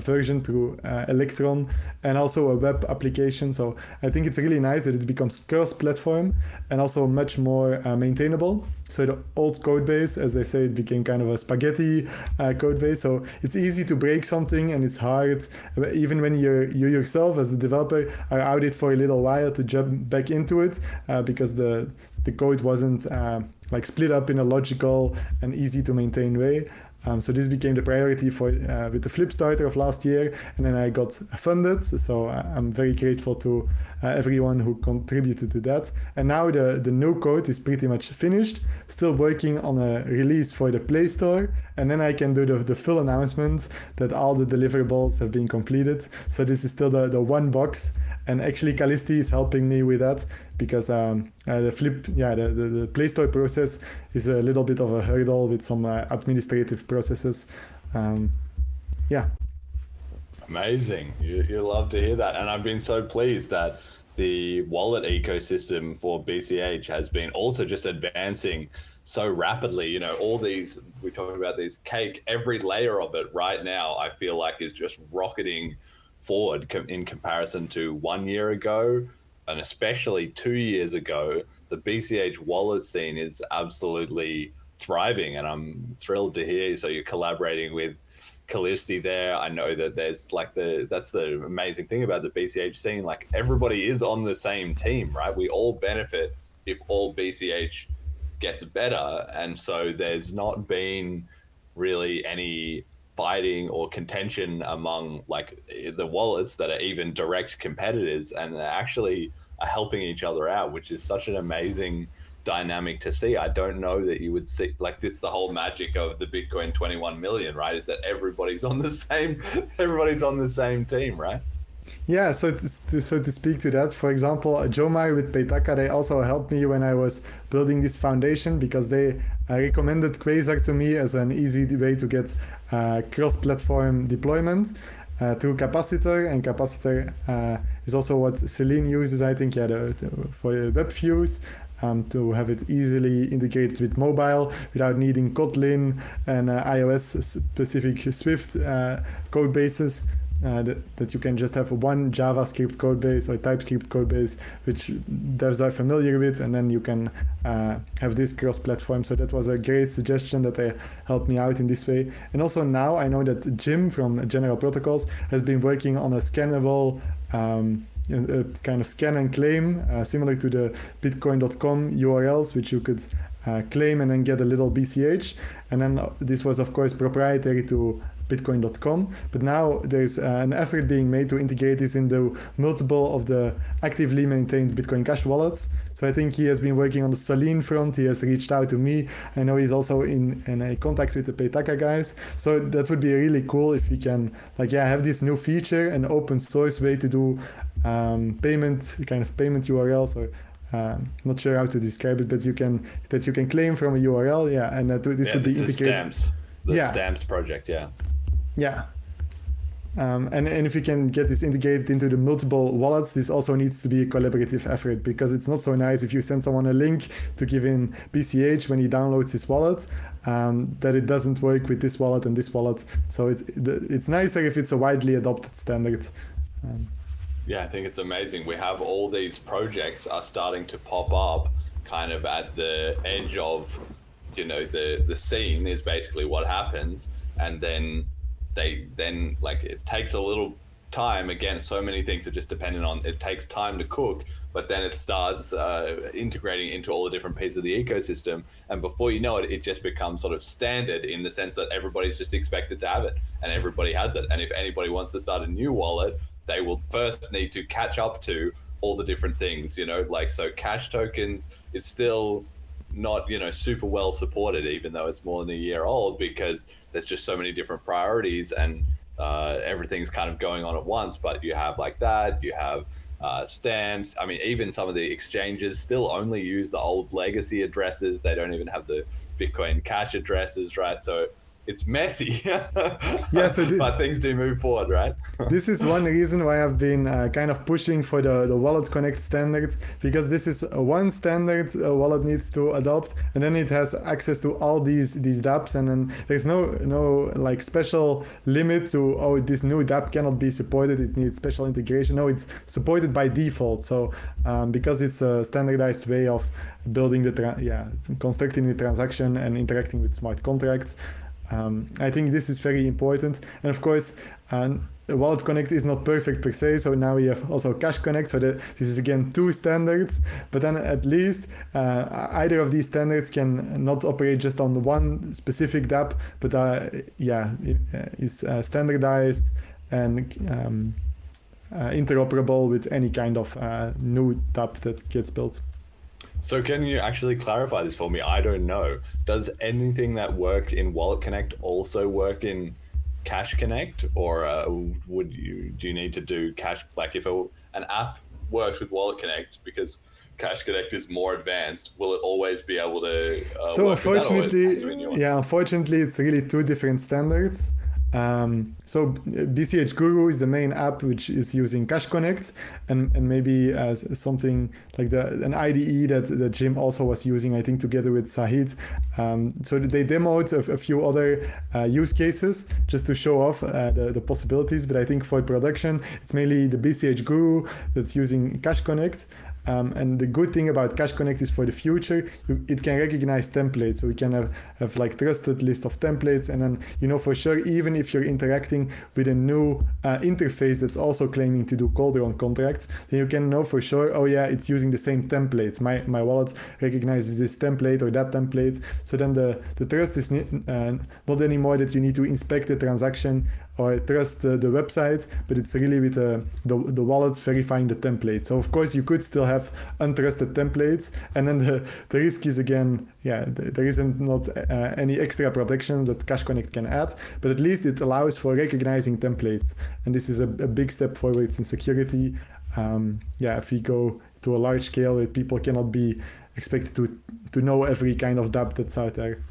version through Electron, and also a web application. So I think it's really nice that it becomes cross-platform and also much more maintainable. So the old code base, as they say, it became kind of a spaghetti code base. So it's easy to break something, and it's hard, even when you yourself as the developer are out it for a little while, to jump back into it because the code wasn't like split up in a logical and easy to maintain way. So this became the priority for with the flip starter of last year, and then I got funded. So I'm very grateful to everyone who contributed to that. And now the new code is pretty much finished. Still working on a release for the Play Store, and then I can do the full announcement that all the deliverables have been completed. So this is still the one box, and actually Callisti is helping me with that, because the Play Store process is a little bit of a hurdle with some administrative processes. Yeah. Amazing. You love to hear that. And I've been so pleased that the wallet ecosystem for BCH has been also just advancing so rapidly. You know, all these, we talk about these cake, every layer of it right now, I feel like is just rocketing forward in comparison to 1 year ago, and especially 2 years ago. The BCH wallet scene is absolutely thriving, and I'm thrilled to hear. So you're collaborating with Callisti there. I know that there's like that's the amazing thing about the BCH scene. Like, everybody is on the same team, right? We all benefit if all BCH gets better, and so there's not been really any fighting or contention among like the wallets that are even direct competitors, and they actually are helping each other out, which is such an amazing dynamic to see. I don't know that you would see, like, it's the whole magic of the Bitcoin 21 million, right? Is that everybody's on the same team, right? Yeah, so to speak to that, for example, Jomai with Peitaka, they also helped me when I was building this foundation, because they recommended Quasar to me as an easy way to get cross-platform deployment through Capacitor, and Capacitor is also what Celine uses, I think, for web views. To have it easily integrated with mobile without needing Kotlin and iOS-specific Swift code bases. That you can just have one JavaScript code base or TypeScript code base, which devs are familiar with, and then you can have this cross-platform. So that was a great suggestion that helped me out in this way. And also now I know that Jim from General Protocols has been working on a scannable kind of scan and claim, similar to the Bitcoin.com URLs, which you could claim and then get a little BCH. And then this was, of course, proprietary to Bitcoin.com. But now there's an effort being made to integrate this into multiple of the actively maintained Bitcoin Cash wallets. So I think he has been working on the Saline front. He has reached out to me. I know he's also in a contact with the Paytaka guys. So that would be really cool if we can have this new feature, an open source way to do payment URLs, or not sure how to describe it, but you can claim from a URL, and this would be integrated. Stamps project, and if you can get this integrated into the multiple wallets, this also needs to be a collaborative effort, because it's not so nice if you send someone a link to give in BCH when he downloads his wallet, that it doesn't work with this wallet and this wallet. So it's nicer if it's a widely adopted standard. I think it's amazing. We have all these projects are starting to pop up kind of at the edge of, the scene is basically what happens. And then it takes a little time. Again, so many things are just dependent on, it takes time to cook, but then it starts integrating into all the different pieces of the ecosystem. And before you know it, it just becomes sort of standard in the sense that everybody's just expected to have it and everybody has it. And if anybody wants to start a new wallet, they will first need to catch up to all the different things, so cash tokens is still not, super well supported, even though it's more than a year old, because there's just so many different priorities and everything's kind of going on at once. But you have you have stamps. I mean, even some of the exchanges still only use the old legacy addresses. They don't even have the Bitcoin Cash addresses, right? So it's messy, but things do move forward, right? This is one reason why I've been kind of pushing for the Wallet Connect standard, because this is one standard a wallet needs to adopt, and then it has access to all these dApps, and then there's no special limit to, this new dApp cannot be supported, it needs special integration. No, it's supported by default. So because it's a standardized way of building constructing the transaction and interacting with smart contracts, I think this is very important. And of course, Wallet Connect is not perfect per se, so now we have also Cash Connect, so that this is again two standards, but then at least either of these standards can not operate just on one specific dApp, but is standardized and interoperable with any kind of new dApp that gets built. So can you actually clarify this for me? I don't know. Does anything that worked in Wallet Connect also work in Cash Connect, or do you need to do Cash? If an app works with Wallet Connect because Cash Connect is more advanced, will it always be able to? So unfortunately, it's really two different standards. So BCH Guru is the main app which is using Cash Connect, and maybe something like an IDE that Jim also was using, I think, together with Sahid. So they demoed a few other use cases just to show off the possibilities. But I think for production, it's mainly the BCH Guru that's using Cash Connect. And the good thing about Cash Connect is for the future, it can recognize templates. So we can have trusted list of templates, and then for sure, even if you're interacting with a new interface that's also claiming to do cold run contracts, then you can know for sure, it's using the same template. My wallet recognizes this template or that template. So then the trust is not anymore that you need to inspect the transaction or trust the website, but it's really with the wallets verifying the template. So of course you could still have untrusted templates, and then the risk is again, there isn't not any extra protection that Cash Connect can add, but at least it allows for recognizing templates, and this is a big step forward in security. If we go to a large scale where people cannot be expected to know every kind of dApp that's out there.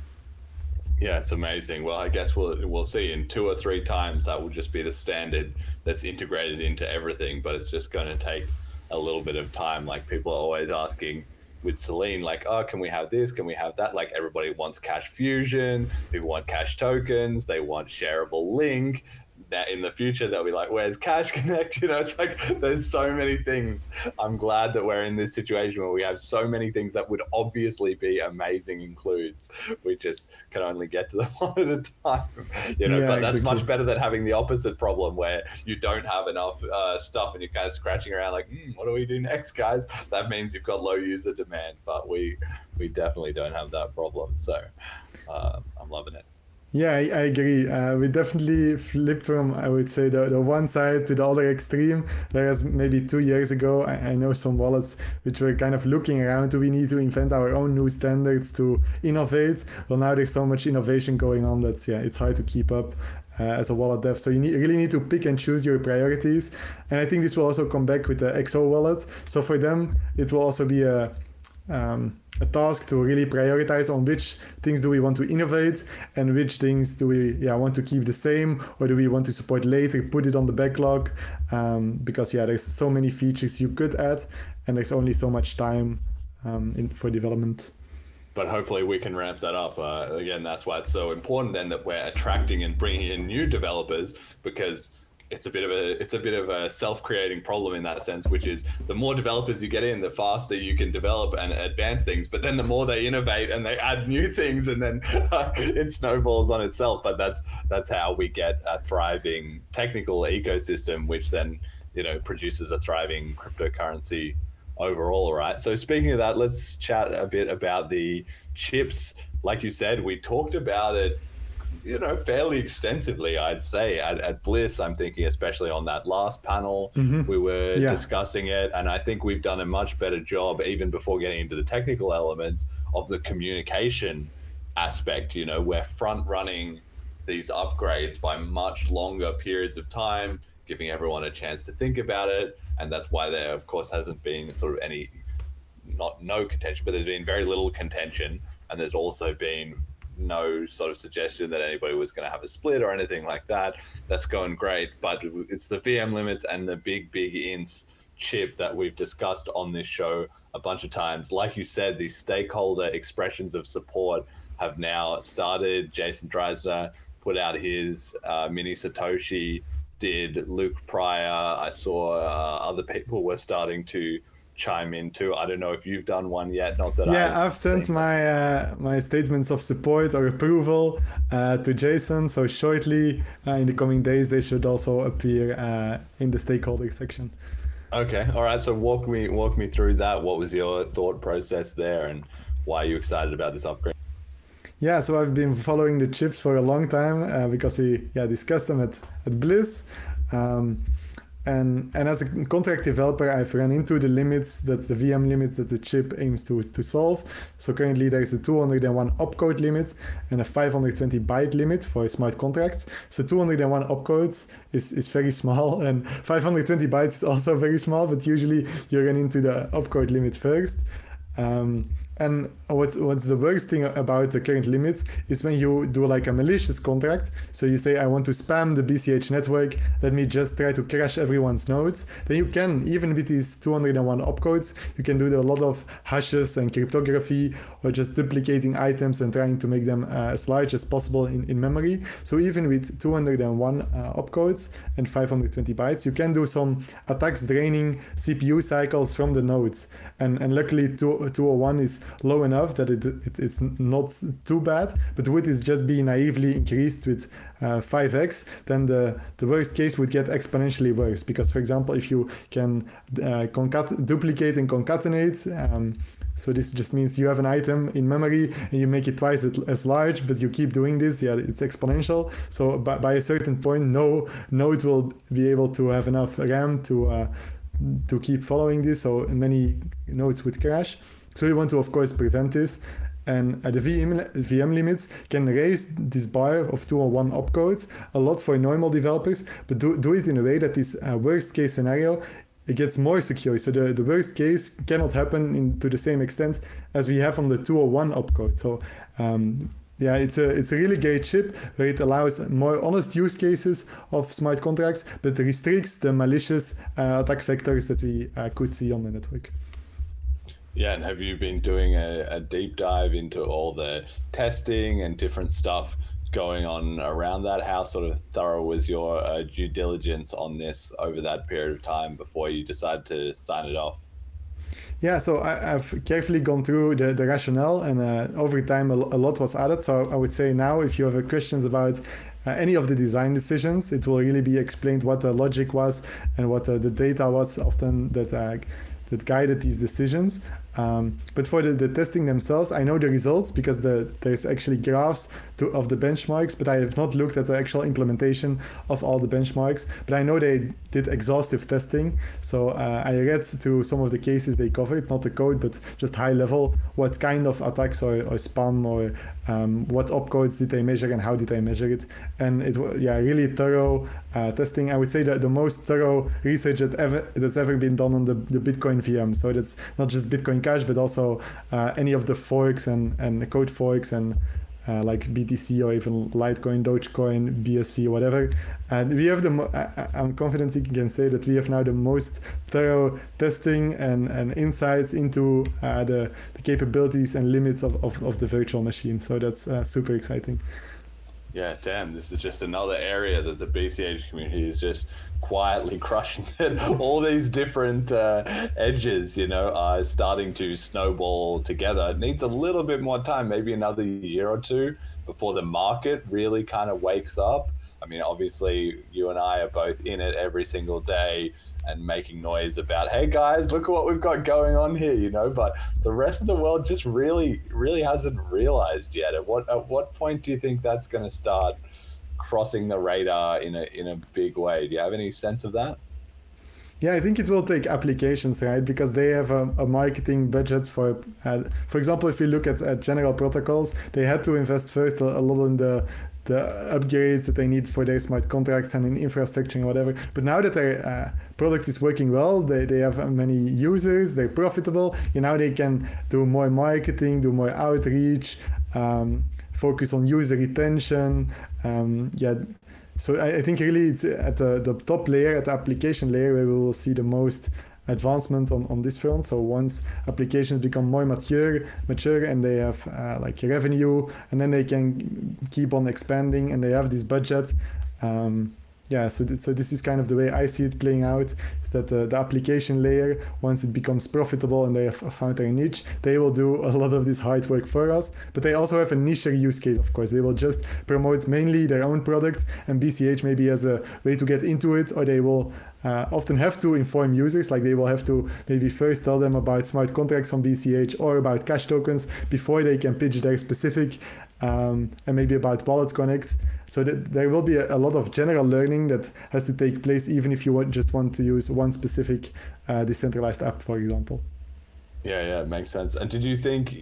Yeah, it's amazing. Well, I guess we'll see in 2 or 3 times that will just be the standard that's integrated into everything, but it's just going to take a little bit of time. People are always asking with Celine, can we have this? Can we have that? Everybody wants Cash Fusion, people want Cash tokens, they want shareable link. That in the future they'll be where's Cash Connect? It's there's so many things. I'm glad that we're in this situation where we have so many things that would obviously be amazing includes. We just can only get to them one at a time, but that's much better than having the opposite problem where you don't have enough stuff and you're kind of scratching around what do we do next, guys? That means you've got low user demand, but we definitely don't have that problem. So I'm loving it. Yeah, I agree. We definitely flipped from, I would say, the one side to the other extreme. Whereas maybe 2 years ago, I know some wallets which were kind of looking around, do we need to invent our own new standards to innovate? Well, now there's so much innovation going on that, it's hard to keep up as a wallet dev. So you really need to pick and choose your priorities. And I think this will also come back with the XO wallet. So for them, it will also be a task to really prioritize on which things do we want to innovate and which things do we want to keep the same, or do we want to support later, put it on the backlog, because there's so many features you could add and there's only so much time for development. But hopefully we can ramp that up. Again, that's why it's so important then that we're attracting and bringing in new developers, because it's a bit of a self-creating problem in that sense, which is the more developers you get in, the faster you can develop and advance things. But then the more they innovate and they add new things, and then it snowballs on itself. But that's how we get a thriving technical ecosystem, which then produces a thriving cryptocurrency overall, right? So speaking of that, let's chat a bit about the chips. Like you said, we talked about it fairly extensively, I'd say, at Bliss. I'm thinking especially on that last panel, we were discussing it, and I think we've done a much better job, even before getting into the technical elements, of the communication aspect. We're front running these upgrades by much longer periods of time, giving everyone a chance to think about it, and that's why there, of course, hasn't been sort of no contention, but there's been very little contention, and there's also been no sort of suggestion that anybody was going to have a split or anything like that. That's going great, but it's the VM limits and the big int chip that we've discussed on this show a bunch of times. Like you said, these stakeholder expressions of support have now started. Jason Dreisner put out his mini Satoshi, did Luke Pryor. I saw other people were starting to chime in too. I don't know if you've done one yet. Not that I've sent my statements of support or approval to Jason. So shortly in the coming days, they should also appear in the stakeholder section. Okay, all right. So walk me through that. What was your thought process there, and why are you excited about this upgrade? Yeah, so I've been following the chips for a long time because we discussed them at Bliss. And as a contract developer, I've run into the limits, that the VM limits that the chip aims to solve. So currently there is a 201 opcode limit and a 520 byte limit for smart contracts. So 201 opcodes is very small, and 520 bytes is also very small, but usually you run into the opcode limit first. And what's the worst thing about the current limits is when you do like a malicious contract. So you say, I want to spam the BCH network, let me just try to crash everyone's nodes. Then you can, even with these 201 opcodes, you can do a lot of hashes and cryptography, or just duplicating items and trying to make them as large as possible in memory. So even with 201 opcodes and 520 bytes, you can do some attacks draining CPU cycles from the nodes. And luckily 201 is low enough that it's not too bad, but would it just be naively increased with 5x, then the worst case would get exponentially worse. Because, for example, if you can duplicate and concatenate, so this just means you have an item in memory and you make it twice as large, but you keep doing this, it's exponential. So by a certain point, no node will be able to have enough RAM to keep following this, so many nodes would crash. So we want to, of course, prevent this. And the VM limits can raise this bar of 201 opcodes a lot for normal developers, but do it in a way that this worst case scenario, it gets more secure. So the worst case cannot happen to the same extent as we have on the 201 opcode. So it's a really great chip where it allows more honest use cases of smart contracts, but restricts the malicious attack vectors that we could see on the network. Yeah, and have you been doing a deep dive into all the testing and different stuff going on around that? How sort of thorough was your due diligence on this over that period of time before you decide to sign it off? Yeah, so I've carefully gone through the rationale, and over time a lot was added. So I would say now, if you have questions about any of the design decisions, it will really be explained what the logic was and what the data was often that guided these decisions. But for the testing themselves, I know the results because there's actually graphs of the benchmarks, but I have not looked at the actual implementation of all the benchmarks. But I know they did exhaustive testing. So I read through some of the cases they covered, not the code, but just high level, what kind of attacks or spam or what opcodes did they measure and how did they measure it. And it was really thorough testing. I would say that the most thorough research that's ever been done on the Bitcoin VM. So that's not just Bitcoin Cash, but also any of the forks and the code forks and like BTC or even Litecoin, Dogecoin, BSV, whatever. And we have I'm confident you can say that we have now the most thorough testing and insights into the capabilities and limits of the virtual machine. So that's super exciting. Yeah, damn, this is just another area that the BCH community is just quietly crushing it. All these different edges, are starting to snowball together. It needs a little bit more time, maybe another year or two before the market really kind of wakes up. I mean, obviously, you and I are both in it every single day and making noise about, hey guys, look at what we've got going on here, but the rest of the world just really hasn't realized yet. At what point do you think that's going to start crossing the radar in a big way? Do you have any sense of that? Yeah, I think it will take applications, right? Because they have a marketing budget for example, if you look at general protocols, they had to invest first a lot in the upgrades that they need for their smart contracts and in infrastructure and whatever. But now that their product is working well, they have many users, they're profitable, now they can do more marketing, do more outreach, focus on user retention. So I think really it's at the top layer, at the application layer, where we will see the most advancement on this front. So once applications become more mature and they have like revenue, and then they can keep on expanding and they have this budget. So this is kind of the way I see it playing out, is that the application layer, once it becomes profitable and they have found their niche, they will do a lot of this hard work for us. But they also have a niche use case, of course. They will just promote mainly their own product, and BCH maybe as a way to get into it, or they will often have to inform users, like they will have to maybe first tell them about smart contracts on BCH or about cash tokens before they can pitch their specific and maybe about Wallet Connect. So that there will be a lot of general learning that has to take place, even if you just want to use one specific decentralized app, for example. Yeah, it makes sense. And did you think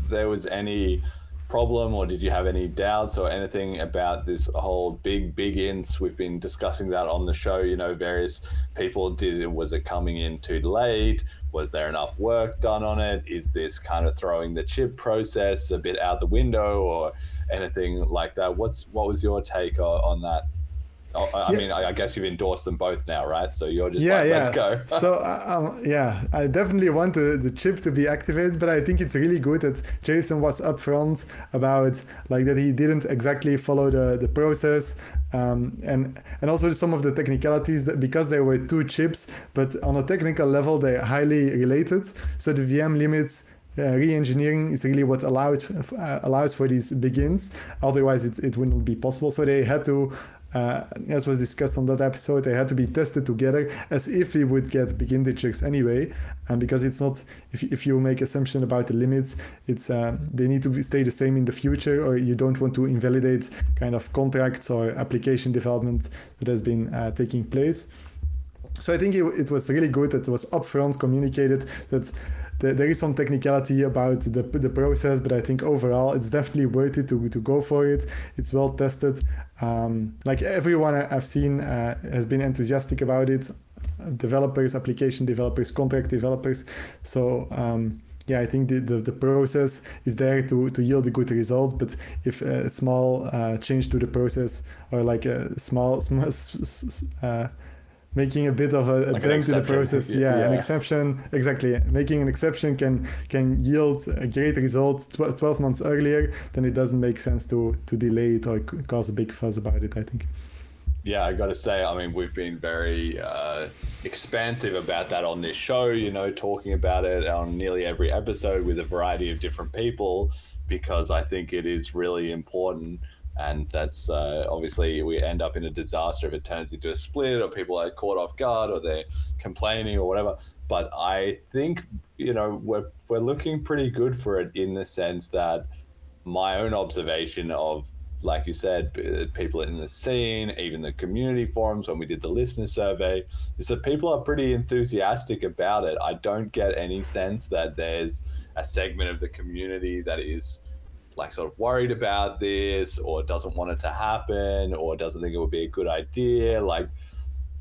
there was any problem, or did you have any doubts or anything about this whole big ints? We've been discussing that on the show. Various people was it coming in too late? Was there enough work done on it? Is this kind of throwing the chip process a bit out the window or anything like that? What was your take on that? I mean, I guess you've endorsed them both now, right? So you're just let's go. So I definitely want the chip to be activated, but I think it's really good that Jason was upfront about like that he didn't exactly follow the process, and also some of the technicalities, that because there were two chips, but on a technical level they're highly related. So the VM limits re-engineering is really what allows for these begins. Otherwise, it wouldn't be possible. So they had to. As was discussed on that episode, they had to be tested together as if we would get big integers anyway, and because it's not, if you make assumption about the limits, it's they need to stay the same in the future, or you don't want to invalidate kind of contracts or application development that has been taking place. So I think it was really good that it was upfront communicated that there is some technicality about the process, but I think overall it's definitely worth it to go for it. It's well tested. Like everyone I've seen has been enthusiastic about it. Developers, application developers, contract developers. So I think the process is there to yield a good result. But if a small change to the process, or like a small making a bit of a dent in the process, an exception, exactly. Making an exception can yield a great result 12 months earlier, then it doesn't make sense to delay it or cause a big fuss about it, I think. Yeah, I got to say, I mean, we've been very expansive about that on this show, talking about it on nearly every episode with a variety of different people, because I think it is really important And that's obviously we end up in a disaster if it turns into a split, or people are caught off guard, or they're complaining or whatever. But I think, we're looking pretty good for it, in the sense that my own observation of, like you said, people in the scene, even the community forums when we did the listener survey, is that people are pretty enthusiastic about it. I don't get any sense that there's a segment of the community that is like sort of worried about this, or doesn't want it to happen, or doesn't think it would be a good idea. Like,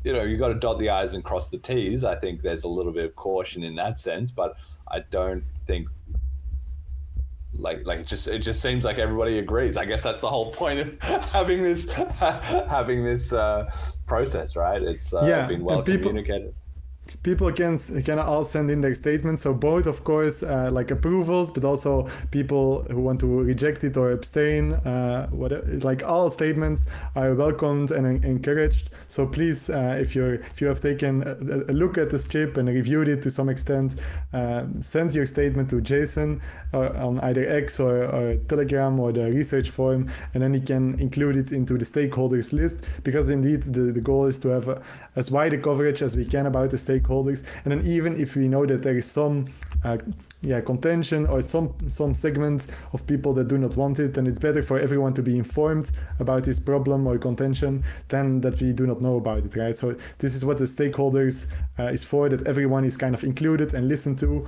you got to dot the I's and cross the T's. I think there's a little bit of caution in that sense, but I don't think it just seems like everybody agrees. I guess that's the whole point of having this process, right? It's been well communicated. People can all send in their statements, so both, of course, like approvals, but also people who want to reject it or abstain. Like all statements are welcomed and encouraged. So please, if you have taken a look at this chip and reviewed it to some extent, send your statement to Jason on either X or Telegram or the research forum, and then he can include it into the stakeholders list, because indeed the goal is to have as wide a coverage as we can about the stakeholders. And then even if we know that there is some contention or some segment of people that do not want it, then it's better for everyone to be informed about this problem or contention than that we do not know about it, right? So this is what the stakeholders is for, that everyone is kind of included and listened to.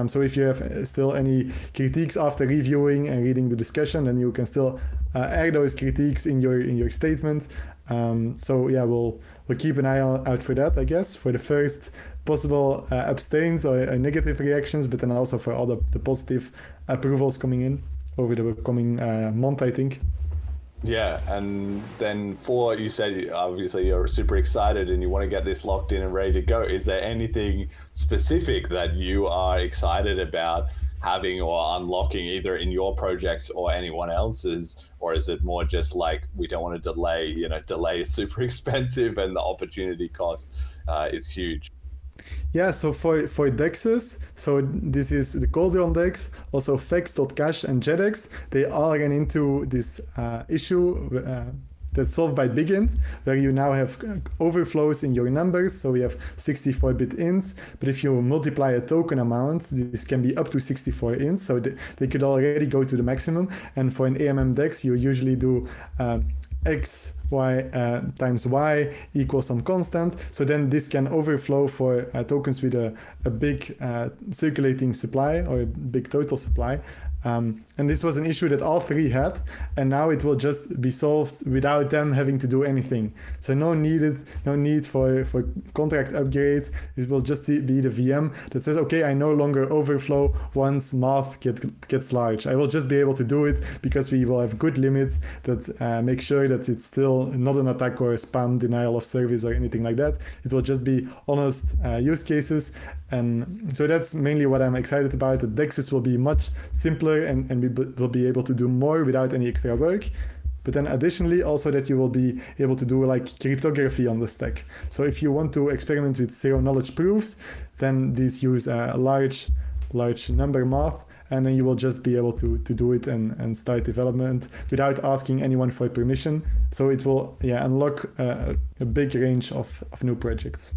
So if you have still any critiques after reviewing and reading the discussion, then you can still add those critiques in your statement. We'll keep an eye out for that, I guess, for the first possible abstains or negative reactions, but then also for all the positive approvals coming in over the coming month, I think. Yeah, and then you said obviously you're super excited and you want to get this locked in and ready to go. Is there anything specific that you are excited about having or unlocking, either in your projects or anyone else's, or is it more just like, we don't want to delay? Delay is super expensive and the opportunity cost is huge. Yeah, so for DEXs, so this is the Cauldron DEX, also XO.cash and JetX, they all ran into this issue that's solved by BigInt, where you now have overflows in your numbers. So we have 64-bit ints, but if you multiply a token amount, this can be up to 64 ints, so they could already go to the maximum. And for an AMM DEX, you usually do x times y equals some constant. So then this can overflow for tokens with a big circulating supply or a big total supply. And this was an issue that all three had, and now it will just be solved without them having to do anything. So no need for contract upgrades. It will just be the VM that says, okay, I no longer overflow once math gets large. I will just be able to do it because we will have good limits that make sure that it's still not an attack or a spam denial of service or anything like that. It will just be honest use cases. And so that's mainly what I'm excited about. The DEXs will be much simpler and we will be able to do more without any extra work. But then additionally also that you will be able to do like cryptography on the stack. So if you want to experiment with zero knowledge proofs, then these use a large number math, and then you will just be able to do it and start development without asking anyone for permission. So it will unlock a big range of new projects.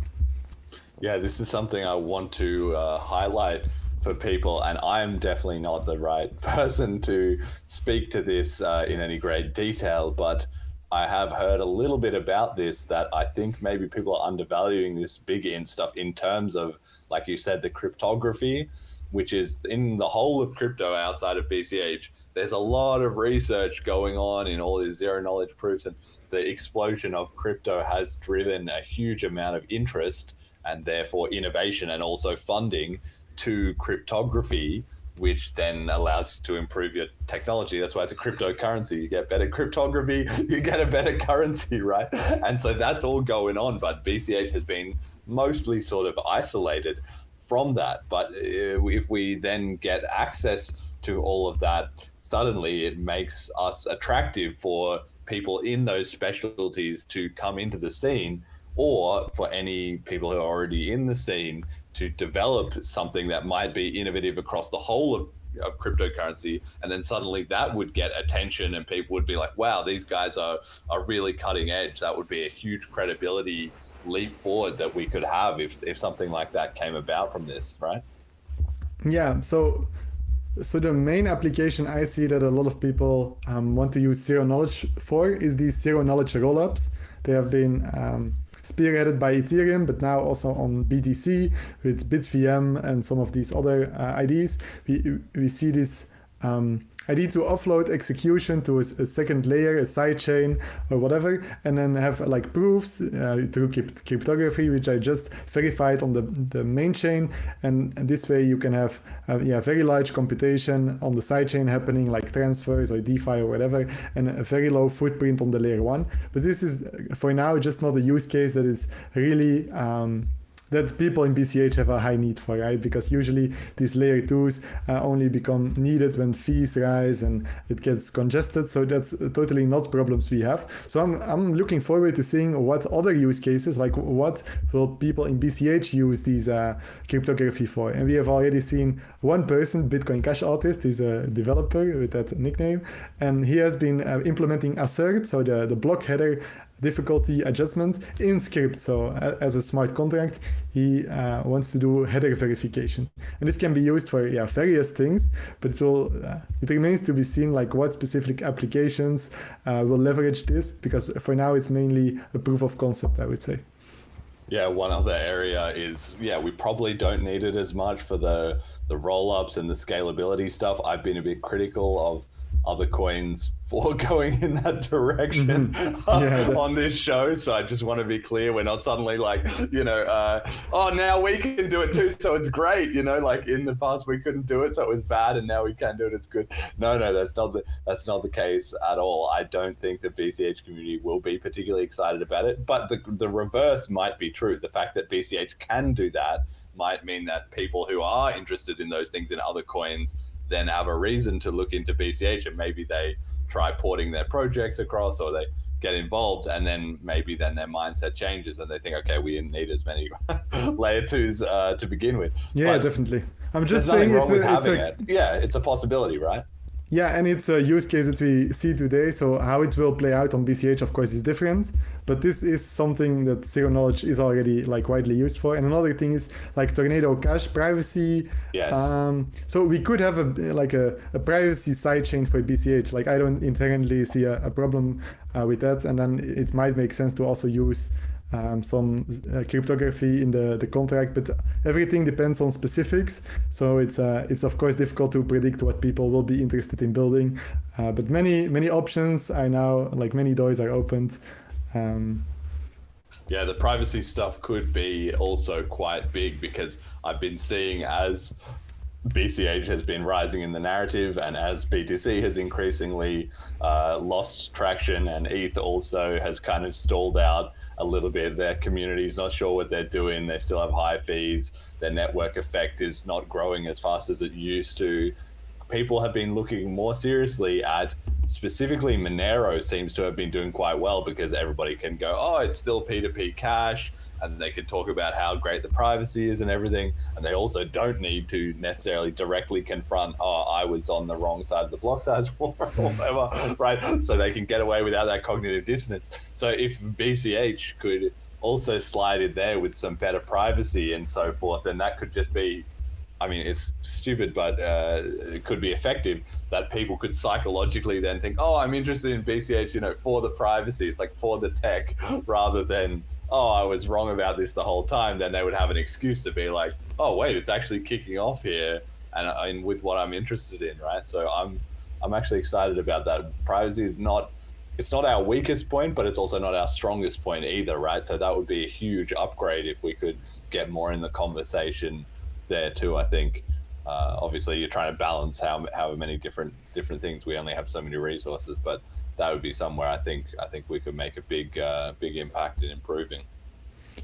Yeah, this is something I want to highlight for people, and I'm definitely not the right person to speak to this in any great detail, but I have heard a little bit about this, that I think maybe people are undervaluing this BigInt stuff in terms of, like you said, the cryptography, which is in the whole of crypto outside of BCH. There's a lot of research going on in all these zero knowledge proofs, and the explosion of crypto has driven a huge amount of interest and therefore innovation and also funding to cryptography, which then allows you to improve your technology. That's why it's a cryptocurrency. You get better cryptography, you get a better currency, right? And so that's all going on, but BCH has been mostly sort of isolated from that. But if we then get access to all of that, suddenly it makes us attractive for people in those specialties to come into the scene, or for any people who are already in the scene to develop something that might be innovative across the whole of cryptocurrency, and then suddenly that would get attention and people would be like, wow, these guys are really cutting edge. That would be a huge credibility leap forward that we could have if something like that came about from this, right? Yeah, so the main application I see that a lot of people want to use zero knowledge for is these zero knowledge rollups. They have been spearheaded by Ethereum, but now also on BTC with BitVM and some of these other IDs. We see this ID to offload execution to a second layer, a sidechain or whatever, and then have like proofs through cryptography, which I just verified on the main chain. And this way you can have very large computation on the sidechain happening, like transfers or DeFi or whatever, and a very low footprint on the layer one. But this is for now just not a use case that is really that people in BCH have a high need for, right? Because usually these layer 2s only become needed when fees rise and it gets congested. So that's totally not problems we have. So I'm looking forward to seeing what other use cases, like what will people in BCH use these cryptography for. And we have already seen one person, Bitcoin Cash Artist, he's a developer with that nickname. And he has been implementing Assert, so the block header difficulty adjustment in script. So as a smart contract, he wants to do header verification. And this can be used for various things, but it remains to be seen like what specific applications will leverage this, because for now it's mainly a proof of concept, I would say. Yeah, one other area is, we probably don't need it as much for the roll-ups and the scalability stuff. I've been a bit critical of other coins for going in that direction on this show. So I just want to be clear, we're not suddenly like, now we can do it too, so it's great. Like in the past we couldn't do it, so it was bad, and now we can do it, it's good. No, that's not the case at all. I don't think the BCH community will be particularly excited about it, but the reverse might be true. The fact that BCH can do that might mean that people who are interested in those things in other coins then have a reason to look into BCH, and maybe they try porting their projects across, or they get involved, and then maybe their mindset changes and they think, okay, we didn't need as many layer 2s to begin with. Yeah, but definitely. I'm just saying it's a possibility, right? Yeah, and it's a use case that we see today. So how it will play out on BCH, of course, is different. But this is something that zero knowledge is already like widely used for. And another thing is like Tornado Cash privacy. Yes. So we could have a privacy sidechain for BCH. Like I don't inherently see a problem with that. And then it might make sense to also use some cryptography in the contract, but everything depends on specifics. So it's of course difficult to predict what people will be interested in building. But many options are now, like many doors are opened. The privacy stuff could be also quite big, because I've been seeing as BCH has been rising in the narrative, and as BTC has increasingly lost traction, and ETH also has kind of stalled out a little bit. Their community's not sure what they're doing. They still have high fees. Their network effect is not growing as fast as it used to. People have been looking more seriously at, specifically Monero seems to have been doing quite well, because everybody can go, oh, it's still P2P cash, and they can talk about how great the privacy is and everything. And they also don't need to necessarily directly confront, oh, I was on the wrong side of the block size war or whatever, right? So they can get away without that cognitive dissonance. So if BCH could also slide in there with some better privacy and so forth, then that could just be, I mean, it's stupid, but it could be effective, that people could psychologically then think, oh, I'm interested in BCH, for the privacy. It's like for the tech, rather than, oh, I was wrong about this the whole time. Then they would have an excuse to be like, oh, wait, it's actually kicking off here, and with what I'm interested in, right? So I'm actually excited about that. Privacy is it's not our weakest point, but it's also not our strongest point either, right? So that would be a huge upgrade if we could get more in the conversation there too. I think obviously you're trying to balance how many different things. We only have so many resources, but that would be somewhere I think we could make a big impact in improving.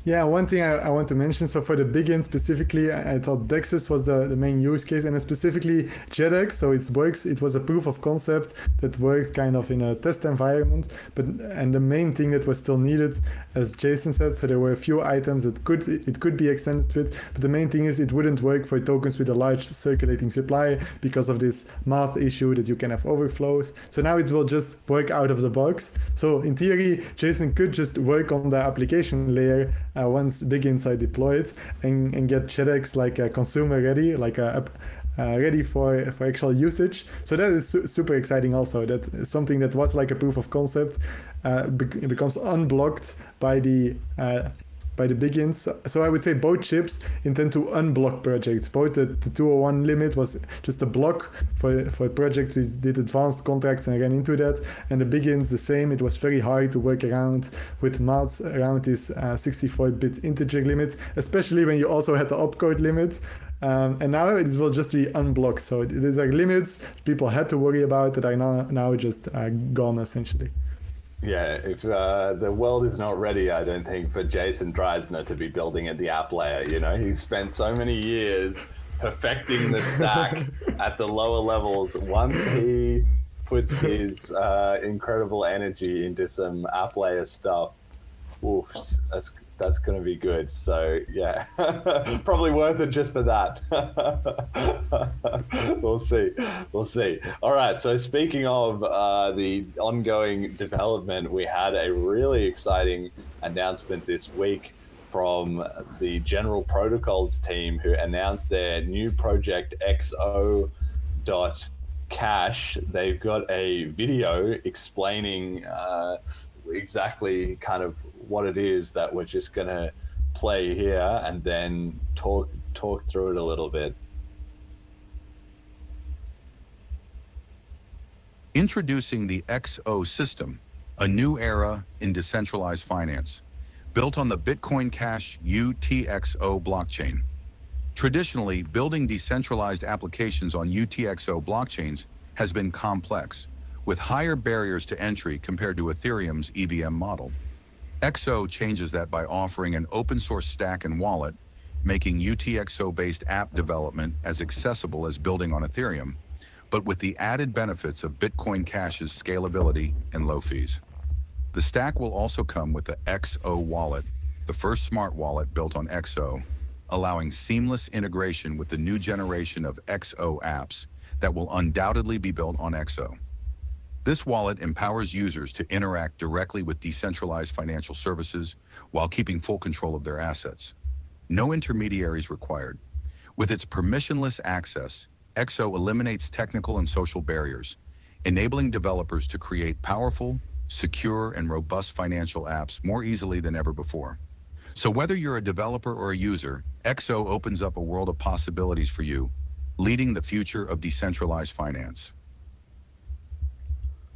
Yeah, one thing I want to mention, so for the big-end specifically, I thought Dexys was the main use case, and specifically JetX, so it was a proof of concept that worked kind of in a test environment, and the main thing that was still needed, as Jason said, so there were a few items that it could be extended with, but the main thing is it wouldn't work for tokens with a large circulating supply because of this math issue that you can have overflows. So now it will just work out of the box. So in theory, Jason could just work on the application layer once Big Insight deployed and get JetX like a consumer ready, like ready for actual usage. So that is super exciting also. That is something that was like a proof of concept it becomes unblocked by the Big-ins. So I would say both chips intend to unblock projects. Both the 201 limit was just a block for a project we did advanced contracts and ran into that. And the Big-ins the same. It was very hard to work around with maths around this 64-bit integer limit, especially when you also had the opcode limit. And now it will just be unblocked. So these are limits people had to worry about that are now just gone essentially. Yeah, if the world is not ready, I don't think, for Jason Dreisner to be building at the app layer. You know, he spent so many years perfecting the stack at the lower levels. Once he puts his incredible energy into some app layer stuff, oof, that's going to be good. So yeah, probably worth it just for that. We'll see. All right. So speaking of the ongoing development, we had a really exciting announcement this week from the General Protocols team, who announced their new project XO.cash. They've got a video explaining exactly kind of what it is that we're just going to play here and then talk through it a little bit. Introducing the XO system, a new era in decentralized finance, built on the Bitcoin Cash UTXO blockchain. Traditionally, building decentralized applications on UTXO blockchains has been complex, with higher barriers to entry compared to Ethereum's EVM model. XO changes that by offering an open source stack and wallet, making UTXO-based app development as accessible as building on Ethereum, but with the added benefits of Bitcoin Cash's scalability and low fees. The stack will also come with the XO wallet, the first smart wallet built on XO, allowing seamless integration with the new generation of XO apps that will undoubtedly be built on XO. This wallet empowers users to interact directly with decentralized financial services while keeping full control of their assets. No intermediaries required. With its permissionless access, XO eliminates technical and social barriers, enabling developers to create powerful, secure, and robust financial apps more easily than ever before. So whether you're a developer or a user, XO opens up a world of possibilities for you, leading the future of decentralized finance.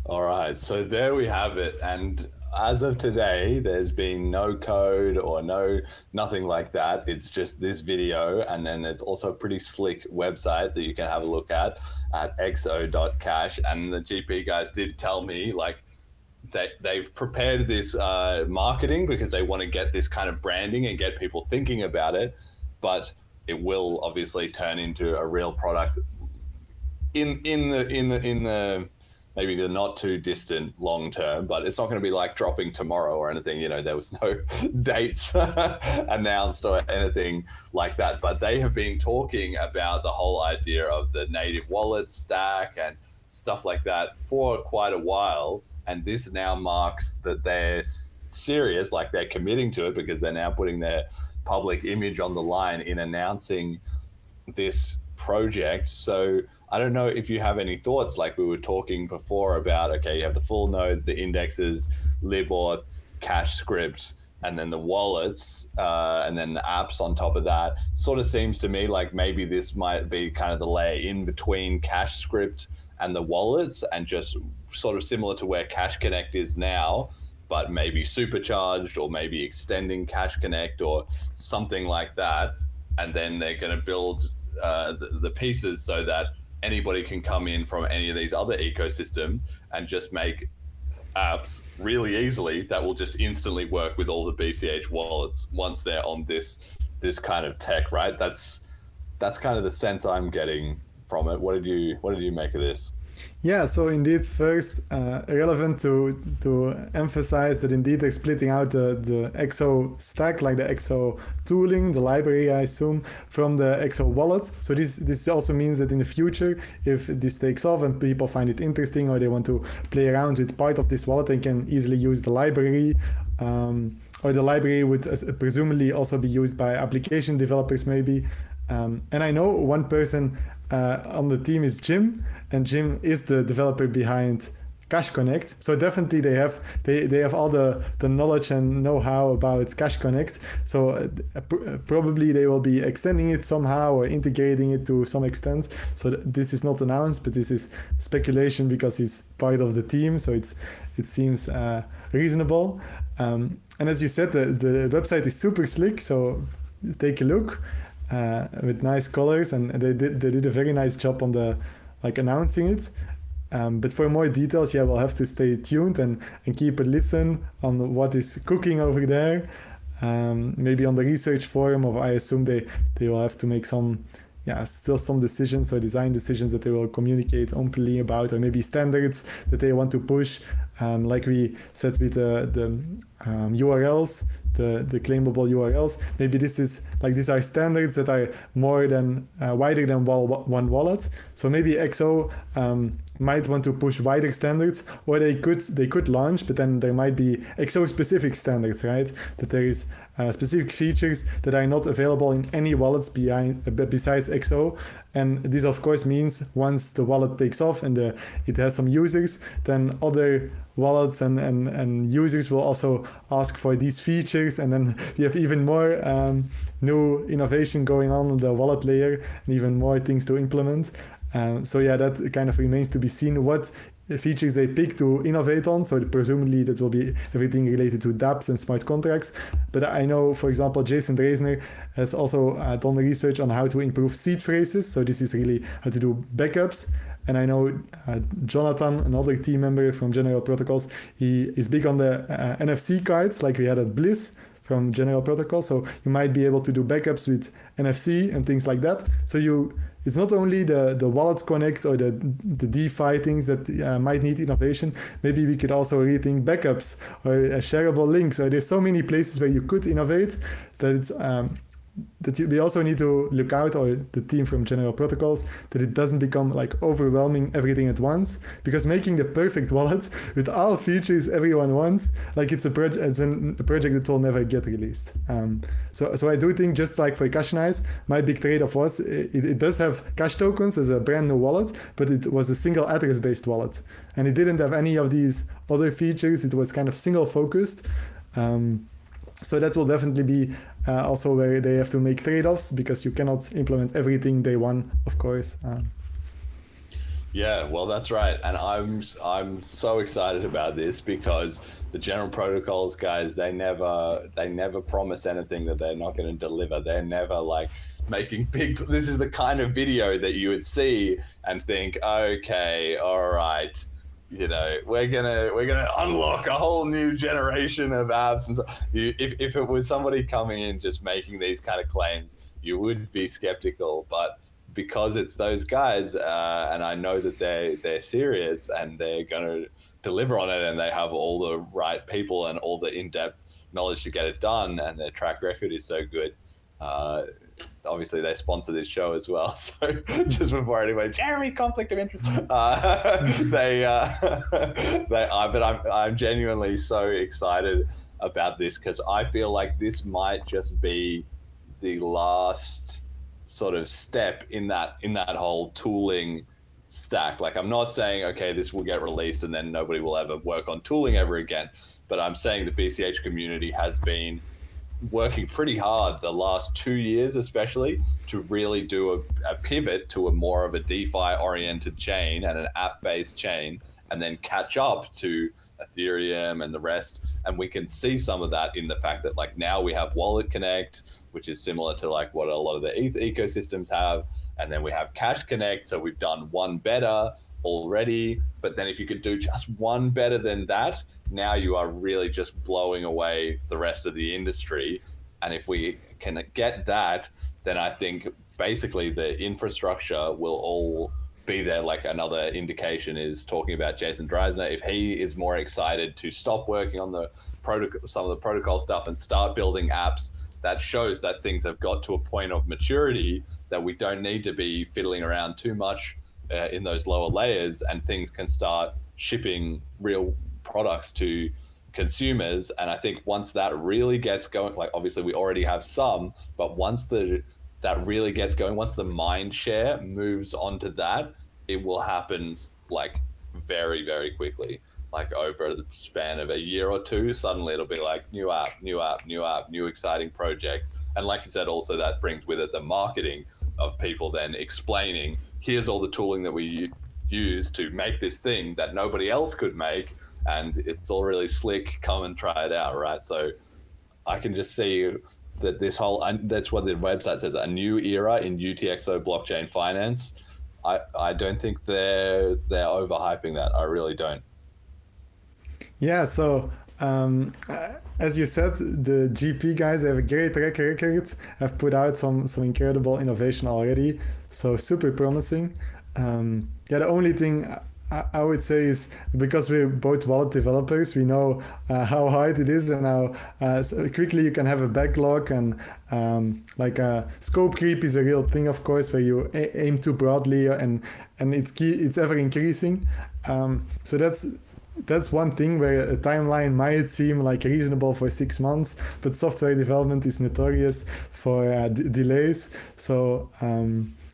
All right, so there we have it. And as of today, there's been no code or nothing like that. It's just this video. And then there's also a pretty slick website that you can have a look at XO.cash. And the GP guys did tell me, like, they've prepared this marketing because they want to get this kind of branding and get people thinking about it. But it will obviously turn into a real product in the maybe the not too distant long term, but it's not going to be like dropping tomorrow or anything. You know, there was no dates announced or anything like that, but they have been talking about the whole idea of the native wallet stack and stuff like that for quite a while. And this now marks that they're serious, like they're committing to it, because they're now putting their public image on the line in announcing this project. So I don't know if you have any thoughts, like we were talking before about, okay, you have the full nodes, the indexes, libauth, CashScript, and then the wallets, and then the apps on top of that. Sort of seems to me like maybe this might be kind of the layer in between CashScript and the wallets, and just sort of similar to where Cash Connect is now, but maybe supercharged, or maybe extending Cash Connect or something like that. And then they're going to build the pieces so that anybody can come in from any of these other ecosystems and just make apps really easily that will just instantly work with all the BCH wallets once they're on this kind of tech, right? That's kind of the sense I'm getting from it. What did you make of this? Yeah, so indeed, first, relevant to emphasize that indeed they're splitting out the XO stack, like the XO tooling, the library, I assume, from the XO wallet. So this also means that in the future, if this takes off and people find it interesting or they want to play around with part of this wallet, they can easily use the library. Or the library would presumably also be used by application developers, maybe. And I know one person on the team is Jim, and Jim is the developer behind Cash Connect. So definitely they have all the knowledge and know-how about Cash Connect. So probably they will be extending it somehow or integrating it to some extent. So this is not announced, but this is speculation because he's part of the team. So it seems reasonable. And as you said, the website is super slick. So take a look. With nice colors, and they did a very nice job on the announcing it. But for more details, we'll have to stay tuned and keep a listen on what is cooking over there. Maybe on the research forum, or I assume they will have to make some decisions or design decisions that they will communicate openly about, or maybe standards that they want to push. Like we said with the URLs, the claimable URLs, maybe these are standards that are more than wider than one wallet. So maybe XO might want to push wider standards, or they could launch, but then there might be XO specific standards, right? That there is specific features that are not available in any wallets besides XO. And this of course means once the wallet takes off and it has some users, then other wallets and users will also ask for these features, and then we have even more new innovation going on the wallet layer and even more things to implement. So that kind of remains to be seen what features they pick to innovate on. So presumably that will be everything related to dApps and smart contracts. But I know, for example, Jason Dreisner has also done research on how to improve seed phrases. So this is really how to do backups. And I know Jonathan, another team member from General Protocols, he is big on the NFC cards, like we had at Bliss from General Protocol. So you might be able to do backups with NFC and things like that. So it's not only the wallet connect or the DeFi things that might need innovation. Maybe we could also rethink backups or shareable links. So there's so many places where you could innovate that we also need to look out, or the team from General Protocols, that it doesn't become overwhelming everything at once, because making the perfect wallet with all features everyone wants, it's a project that will never get released. So I do think, just like for CashNice, my big trade-off was it does have cash tokens as a brand new wallet, but it was a single address based wallet, and it didn't have any of these other features. It was kind of single focused. So that will definitely be also where they have to make trade-offs, because you cannot implement everything day one, of course. Yeah, well, that's right. And I'm so excited about this, because the General Protocols guys, they never promise anything that they're not going to deliver. They're never making big. This is the kind of video that you would see and think, okay, all right, we're gonna unlock a whole new generation of apps. And so if it was somebody coming in just making these kind of claims, you would be skeptical. But because it's those guys, and I know that they're serious and they're gonna deliver on it, and they have all the right people and all the in-depth knowledge to get it done, and their track record is so good. Obviously they sponsor this show as well, so just before anyway, Jeremy, conflict of interest. But I'm genuinely so excited about this, because I feel like this might just be the last sort of step in that whole tooling stack. I'm not saying, okay, this will get released and then nobody will ever work on tooling ever again, but I'm saying the BCH community has been working pretty hard the last 2 years, especially, to really do a pivot to a more of a DeFi oriented chain and an app-based chain, and then catch up to Ethereum and the rest. And we can see some of that in the fact that now we have Wallet Connect, which is similar to what a lot of the ETH ecosystems have. And then we have Cash Connect. So we've done one better, already. But then if you could do just one better than that, now you are really just blowing away the rest of the industry. And if we can get that, then I think basically the infrastructure will all be there. Like another indication is talking about Jason Dreisner. If he is more excited to stop working on the some of the protocol stuff and start building apps, that shows that things have got to a point of maturity that we don't need to be fiddling around too much in those lower layers, and things can start shipping real products to consumers. And I think once that really gets going, like obviously we already have some, but once that really gets going, once the mind share moves onto that, it will happen like very, very quickly. Like over the span of a year or two, suddenly it'll be like new app, new exciting project. And like you said, also that brings with it the marketing of people then explaining, here's all the tooling that we use to make this thing that nobody else could make, and it's all really slick, come and try it out, right? So I can just see that this whole, that's what the website says, a new era in UTXO blockchain finance. I don't think they're overhyping that. I really don't. Yeah, so as you said, the GP guys have a great track record, have put out some incredible innovation already, so super promising. Yeah, the only thing I would say is, because we're both wallet developers, we know how hard it is and how so quickly you can have a backlog, and scope creep is a real thing, of course, where you aim too broadly and it's ever increasing. So that's one thing where a timeline might seem like reasonable for 6 months, but software development is notorious for delays. So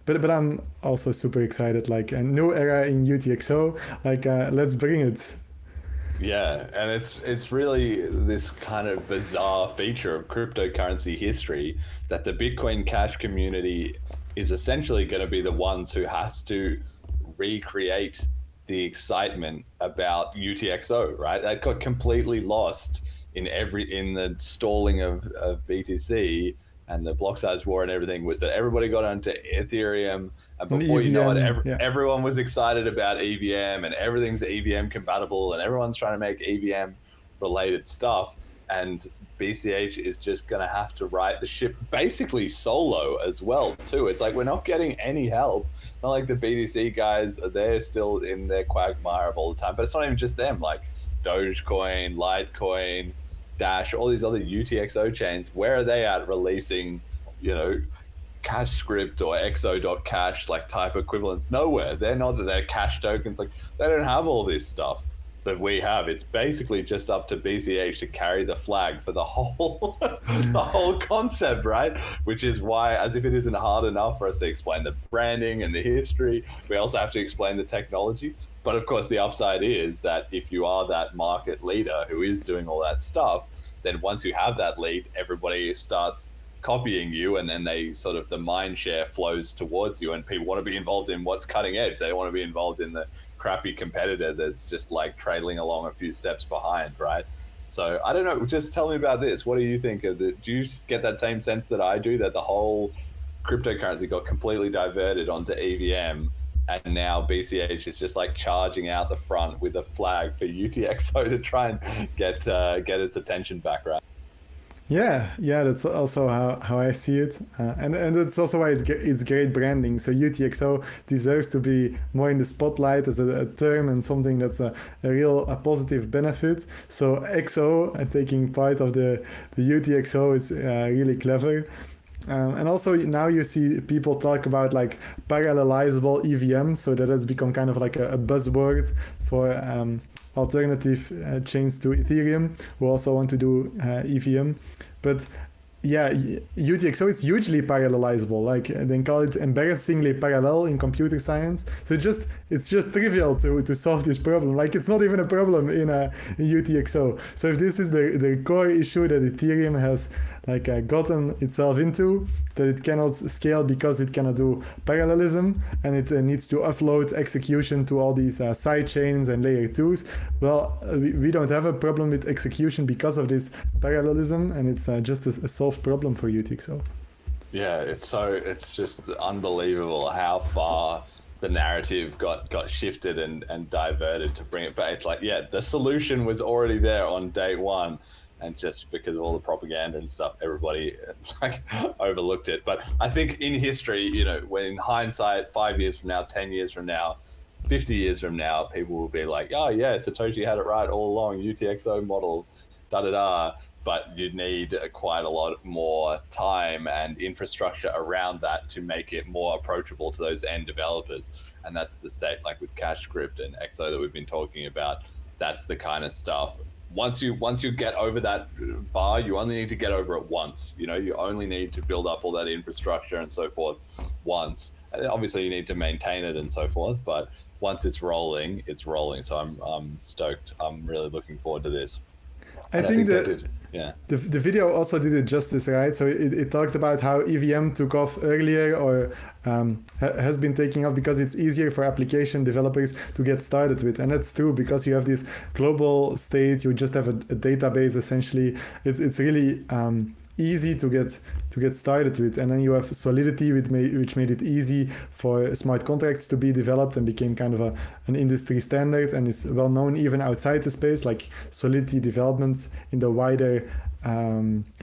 but I'm also super excited, like a new era in UTXO, like let's bring it. Yeah, and it's really this kind of bizarre feature of cryptocurrency history that the Bitcoin Cash community is essentially going to be the ones who has to recreate the excitement about UTXO, right? That got completely lost in the stalling of BTC and the block size war and everything, was that everybody got onto Ethereum, and before you know it, everyone was excited about EVM, and everything's EVM compatible, and everyone's trying to make EVM related stuff, and BCH is just going to have to right the ship basically solo as well too. It's like we're not getting any help. Not like the BTC guys, they're still in their quagmire of all the time, but it's not even just them. Like Dogecoin, Litecoin, Dash, all these other UTXO chains, where are they at releasing, CashScript or XO.cash like type equivalents? Nowhere. They're not that they're cash tokens. Like they don't have all this stuff that we have. It's basically just up to BCH to carry the flag for the whole the whole concept, right? Which is why, as if it isn't hard enough for us to explain the branding and the history, we also have to explain the technology. But of course, the upside is that if you are that market leader who is doing all that stuff, then once you have that lead, everybody starts copying you, and then the mind share flows towards you, and people want to be involved in what's cutting edge. They don't want to be involved in the crappy competitor that's just like trailing along a few steps behind, right? So I don't know, just tell me about this. What do you think of it? Do you get that same sense that I do, that the whole cryptocurrency got completely diverted onto EVM, and now BCH is just like charging out the front with a flag for UTXO to try and get its attention back, right? Yeah, that's also how I see it, and that's also why it's great branding. So UTXO deserves to be more in the spotlight as a term and something that's a real positive benefit. So XO taking part of the UTXO is really clever. And also now you see people talk about like parallelizable EVM, so that has become kind of like a buzzword for alternative chains to Ethereum who also want to do EVM. But yeah, UTXO is hugely parallelizable. Like they call it embarrassingly parallel in computer science. So it's just trivial to solve this problem. Like it's not even a problem in UTXO. So if this is the core issue that Ethereum has gotten itself into, that it cannot scale because it cannot do parallelism, and it needs to offload execution to all these side chains and layer 2s. Well, we don't have a problem with execution because of this parallelism, and it's just a solved problem for UTXO. Yeah, it's just unbelievable how far the narrative got shifted and diverted to bring it back. It's like, yeah, the solution was already there on day one, and just because of all the propaganda and stuff, everybody like overlooked it. But I think in history, you know, when in hindsight, 5 years from now, 10 years from now, 50 years from now, people will be like, oh yeah, Satoshi had it right all along, UTXO model, da-da-da. But you need quite a lot more time and infrastructure around that to make it more approachable to those end developers. And that's the state, like with CashScript and XO that we've been talking about. That's the kind of stuff. Once you get over that bar, you only need to get over it once. You know, you only need to build up all that infrastructure and so forth once. And obviously, you need to maintain it and so forth. But once it's rolling, it's rolling. So I'm stoked. I'm really looking forward to this. I think the video also did it justice, right? So it talked about how EVM took off earlier, or has been taking off because it's easier for application developers to get started with. And that's true, because you have this global state, you just have a database essentially. It's really easy to get started with. And then you have Solidity, which made it easy for smart contracts to be developed and became kind of an industry standard, and is well known even outside the space. Like Solidity development in the wider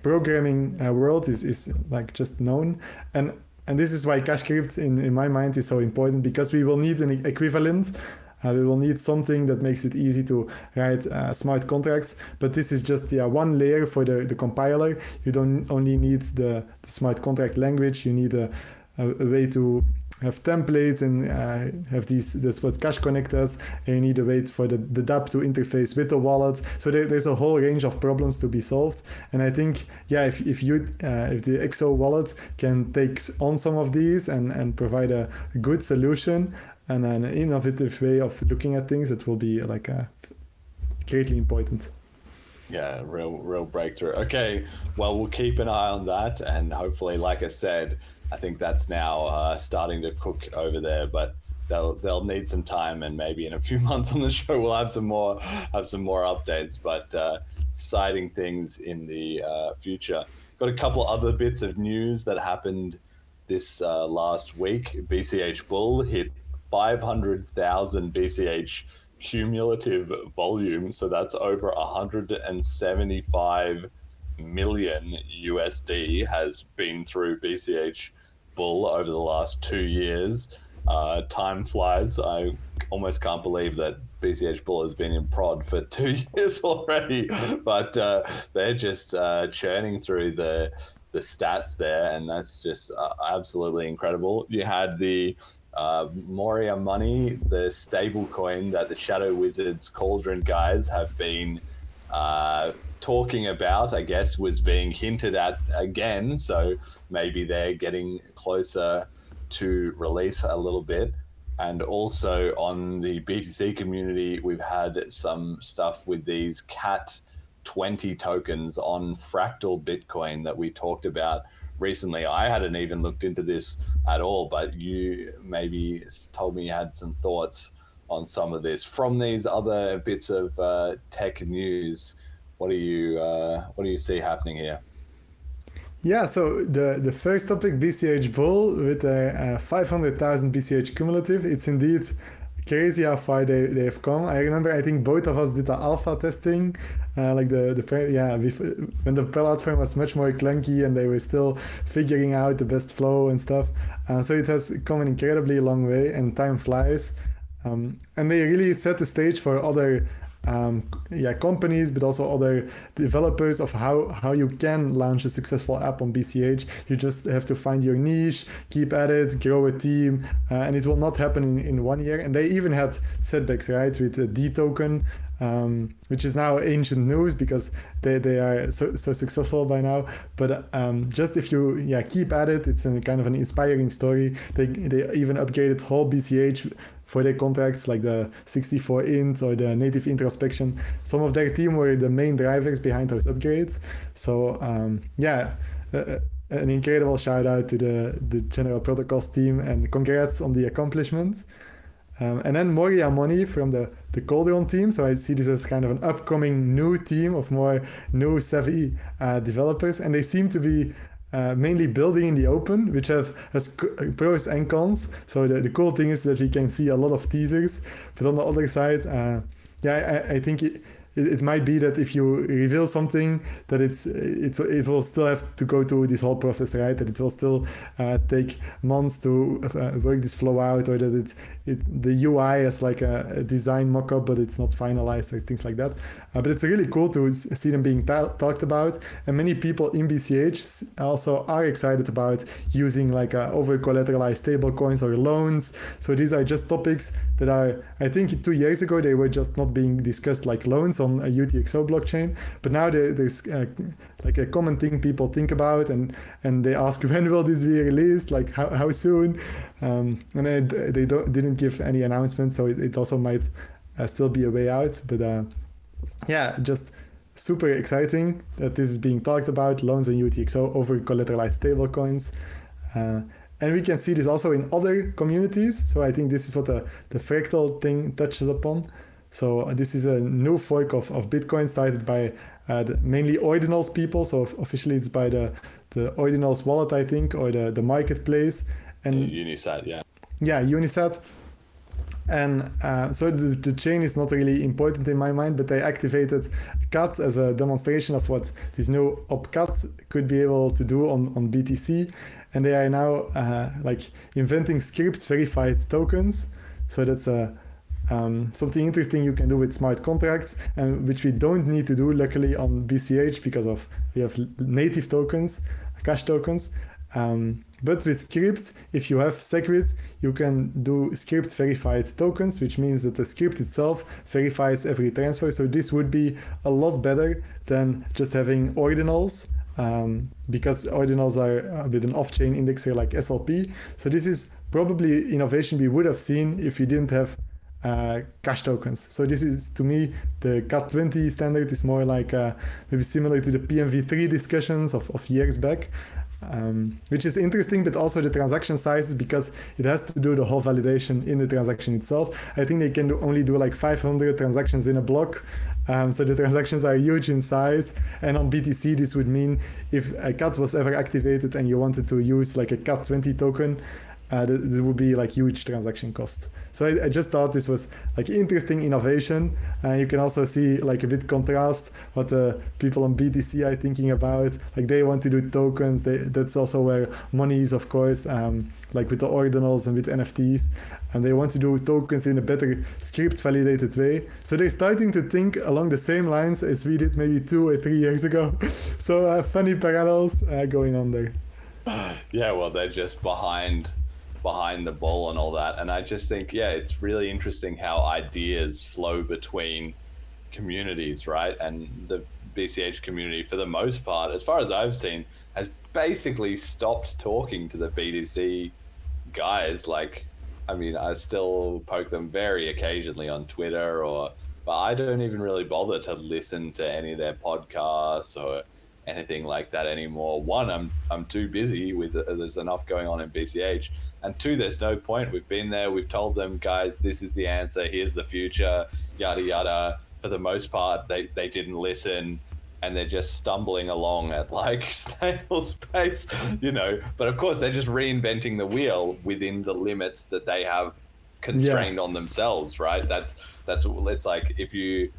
programming world is like just known. And this is why CashScript in my mind is so important, because we will need an equivalent. We will need something that makes it easy to write smart contracts, but this is just one layer for the compiler. You don't only need the smart contract language, you need a way to have templates and have this what cache connectors, and you need a way for the dApp to interface with the wallet. So there's a whole range of problems to be solved. And I think, if the XO wallet can take on some of these and provide a good solution, and an innovative way of looking at things, it will be like greatly important. Yeah, real breakthrough. Okay, well, we'll keep an eye on that, and hopefully, like I said, I think that's now starting to cook over there, but they'll need some time, and maybe in a few months on the show we'll have some more updates. But exciting things in the future. Got a couple other bits of news that happened this last week. BCH Bull hit 500,000 BCH cumulative volume, so that's over 175 million USD has been through BCH Bull over the last 2 years. Time flies. I almost can't believe that BCH Bull has been in prod for 2 years already, but they're just churning through the stats there, and that's just absolutely incredible. You had the Moria Money, the stable coin that the Shadow Wizards Cauldron guys have been talking about, I guess, was being hinted at again. So maybe they're getting closer to release a little bit. And also on the BTC community, we've had some stuff with these CAT 20 tokens on Fractal Bitcoin that we talked about recently. I hadn't even looked into this at all, but you maybe told me you had some thoughts on some of this. From these other bits of tech news, what do you see happening here? Yeah, so the first topic, BCH Bull with 500,000 BCH cumulative, it's indeed crazy how far they have come. I remember, I think both of us did the alpha testing, when the platform was much more clunky and they were still figuring out the best flow and stuff. So it has come an incredibly long way, and time flies. And they really set the stage for other companies, but also other developers of how you can launch a successful app on BCH. You just have to find your niche, keep at it, grow a team, and it will not happen in 1 year. And they even had setbacks, right, with the D token, which is now ancient news because they are so successful by now. But just if you keep at it, it's a kind of an inspiring story. They even upgraded whole BCH for their contracts, like the 64 int or the native introspection. Some of their team were the main drivers behind those upgrades. So an incredible shout out to the General Protocols team, and congrats on the accomplishments. And then Moria Money from the Cauldron team. So I see this as kind of an upcoming new team of more new savvy developers, and they seem to be mainly building in the open, which has pros and cons. So the cool thing is that we can see a lot of teasers, but on the other side, I think it might be that if you reveal something, that it will still have to go through this whole process, right? That it will still take months to work this flow out, or that the UI is like a design mock-up, but it's not finalized, or things like that. But it's really cool to see them being talked about, and many people in BCH also are excited about using like over-collateralized stablecoins or loans. So these are just topics that are, I think 2 years ago, they were just not being discussed like loans on a UTXO blockchain, but now there's like a common thing people think about, and they ask, when will this be released, like how soon, and they didn't give any announcement, so it also might still be a way out, but yeah, just super exciting that this is being talked about, loans on UTXO over collateralized stablecoins. And we can see this also in other communities. So I think this is what the fractal thing touches upon. So this is a new fork of Bitcoin started by mainly Ordinals people. So officially it's by the Ordinals wallet, I think, or the marketplace. And Unisat, yeah. Yeah, Unisat. And so the chain is not really important in my mind, but they activated CAT as a demonstration of what this new OpCat could be able to do on BTC. And they are now like inventing script verified tokens. So that's something interesting you can do with smart contracts, and which we don't need to do luckily on BCH because we have native tokens, cash tokens. But with script, if you have SegWit, you can do script verified tokens, which means that the script itself verifies every transfer. So this would be a lot better than just having ordinals, because ordinals are with an off-chain indexer like SLP. So this is probably innovation we would have seen if we didn't have cash tokens. So this is, to me, the CAT20 standard is more like maybe similar to the PMV3 discussions of years back. Which is interesting, but also the transaction sizes, because it has to do the whole validation in the transaction itself. I think they can only do like 500 transactions in a block. So the transactions are huge in size. And on BTC, this would mean if a CAT was ever activated and you wanted to use like a CAT20 token, there would be like huge transaction costs. So I just thought this was like interesting innovation. You can also see like a bit contrast what the people on BTC are thinking about. Like they want to do tokens. That's also where money is, of course, like with the ordinals and with NFTs. And they want to do tokens in a better script validated way. So they're starting to think along the same lines as we did maybe 2 or 3 years ago. So funny parallels going on there. Yeah, well, they're just behind the ball and all that, and I just think, yeah, it's really interesting how ideas flow between communities, right? And the BCH community, for the most part, as far as I've seen, has basically stopped talking to the BTC guys. Like, I mean, I still poke them very occasionally on Twitter, but I don't even really bother to listen to any of their podcasts or anything like that anymore. One, I'm too busy with there's enough going on in BCH, and two, there's no point. We've been there, we've told them, guys, this is the answer, here's the future, yada yada. For the most part, they didn't listen, and they're just stumbling along at like snail's pace, you know. But of course, they're just reinventing the wheel within the limits that they have constrained on themselves, right? That's it's like, if you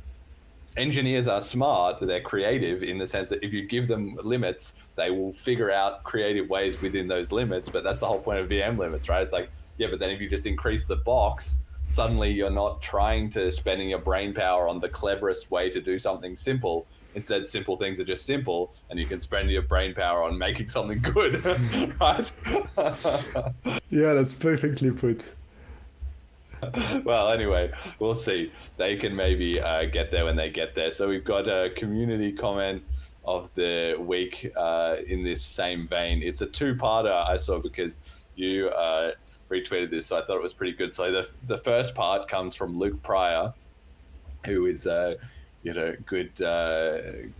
engineers are smart, they're creative in the sense that if you give them limits, they will figure out creative ways within those limits. But that's the whole point of VM limits, right? It's like, yeah, but then if you just increase the box, suddenly you're not trying to spending your brain power on the cleverest way to do something simple. Instead, simple things are just simple, and you can spend your brain power on making something good, right? Yeah, that's perfectly put. Well, anyway, we'll see. They can maybe get there when they get there. So we've got a community comment of the week in this same vein. It's a two-parter I saw because you retweeted this, so I thought it was pretty good. So the first part comes from Luke Pryor, who is a good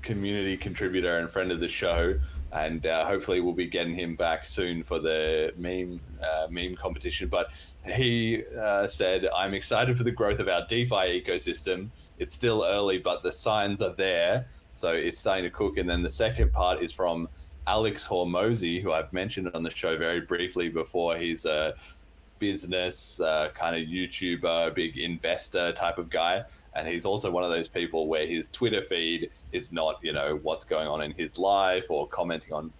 community contributor and friend of the show. And hopefully we'll be getting him back soon for the meme competition. But he said, I'm excited for the growth of our DeFi ecosystem. It's still early, but the signs are there. So it's starting to cook. And then the second part is from Alex Hormozy, who I've mentioned on the show very briefly before. He's a business kind of YouTuber, big investor type of guy. And he's also one of those people where his Twitter feed is not, what's going on in his life or commenting on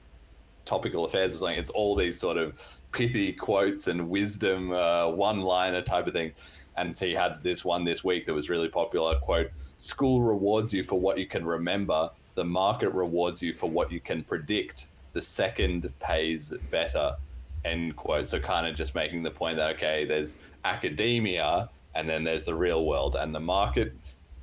topical affairs or something. It's all these sort of pithy quotes and wisdom one-liner type of thing. And he had this one this week that was really popular, quote, "School rewards you for what you can remember. The market rewards you for what you can predict. The second pays better," end quote. So kind of just making the point that, okay, there's academia and then there's the real world, and the market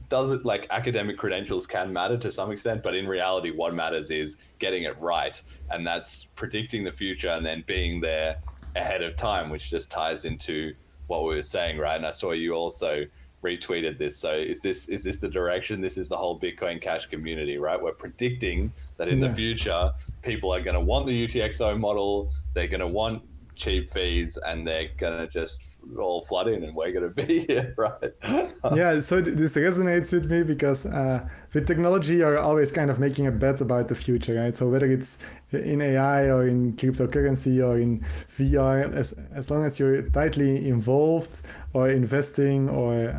doesn't, like, academic credentials can matter to some extent, but in reality, what matters is getting it right. And that's predicting the future and then being there ahead of time, which just ties into what we were saying, right? And I saw you also retweeted this. So is this the direction? This is the whole Bitcoin Cash community, right? We're predicting that in the future, people are going to want the UTXO model. They're going to want cheap fees, and they're going to just all flood in, and we're going to be here, right? Yeah, so this resonates with me because with technology, you're always kind of making a bet about the future, right? So whether it's in AI or in cryptocurrency or in VR, as long as you're tightly involved or investing or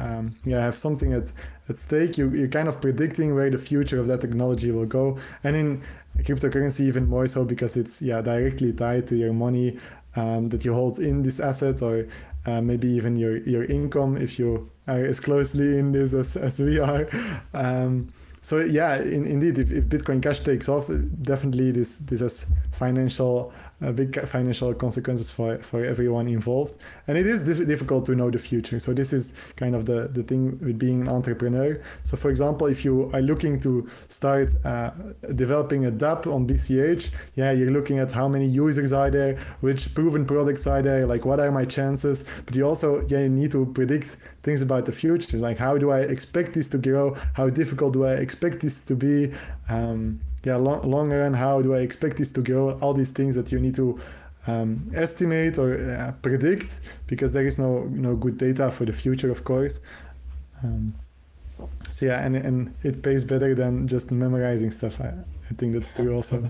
have something at stake, you're kind of predicting where the future of that technology will go. And in cryptocurrency, even more so, because it's directly tied to your money that you hold in these assets, or maybe even your income if you are as closely in this as we are. So yeah, indeed, if Bitcoin Cash takes off, definitely this has big financial consequences for everyone involved. And it is difficult to know the future. So this is kind of the thing with being an entrepreneur. So for example, if you are looking to start developing a dApp on BCH, you're looking at how many users are there, which proven products are there, like what are my chances. But you also you need to predict things about the future, like how do I expect this to grow? How difficult do I expect this to be? Long run, how do I expect this to grow? All these things that you need to estimate or predict, because there is no good data for the future, of course. And it pays better than just memorizing stuff. I think that's true also.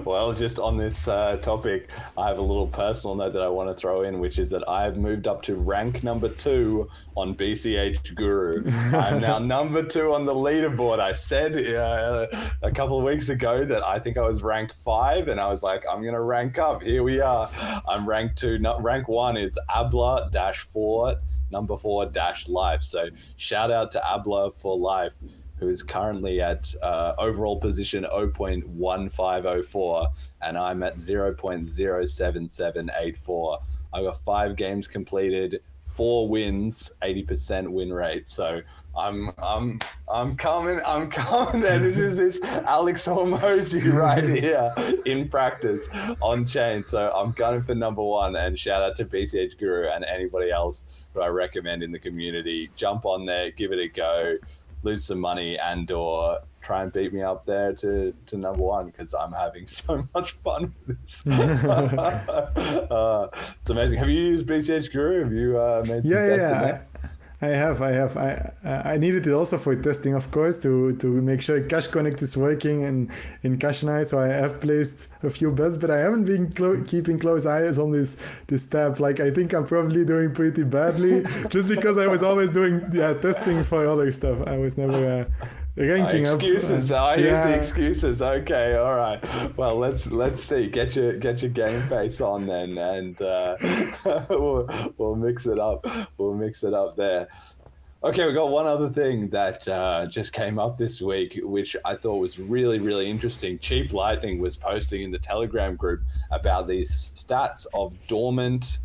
Well, just on this topic, I have a little personal note that I want to throw in, which is that I've moved up to rank number 2 on BCH Guru. I'm now number 2 on the leaderboard. I said a couple of weeks ago that I think I was rank 5, and I was like, I'm going to rank up. Here we are. I'm rank 2. Rank 1 is Abla-4, number 4-life. So shout out to Abla for life, who is currently at overall position 0.1504, and I'm at 0.07784. I've got 5 games completed, 4 wins, 80% win rate. So I'm coming there. This is this Alex Hormozy right here in practice on chain. So I'm gunning for number 1, and shout out to BCH Guru and anybody else who I recommend in the community. Jump on there, give it a go, lose some money, and or try and beat me up there to number 1, because I'm having so much fun with this. It's amazing. Have you used BCH Guru? Have you made some bets in there? I have. I needed it also for testing, of course, to make sure Cash Connect is working in Cash Night. So I have placed a few bets, but I haven't been keeping close eyes on this tab. Like, I think I'm probably doing pretty badly, just because I was always doing testing for other stuff. I was never ranking excuses. up. I use the excuses. Okay, all right. Well, let's see. Get your game face on then, and we'll mix it up. We'll mix it up there. Okay, we got one other thing that just came up this week, which I thought was really, really interesting. Cheap Lightning was posting in the Telegram group about these stats of dormant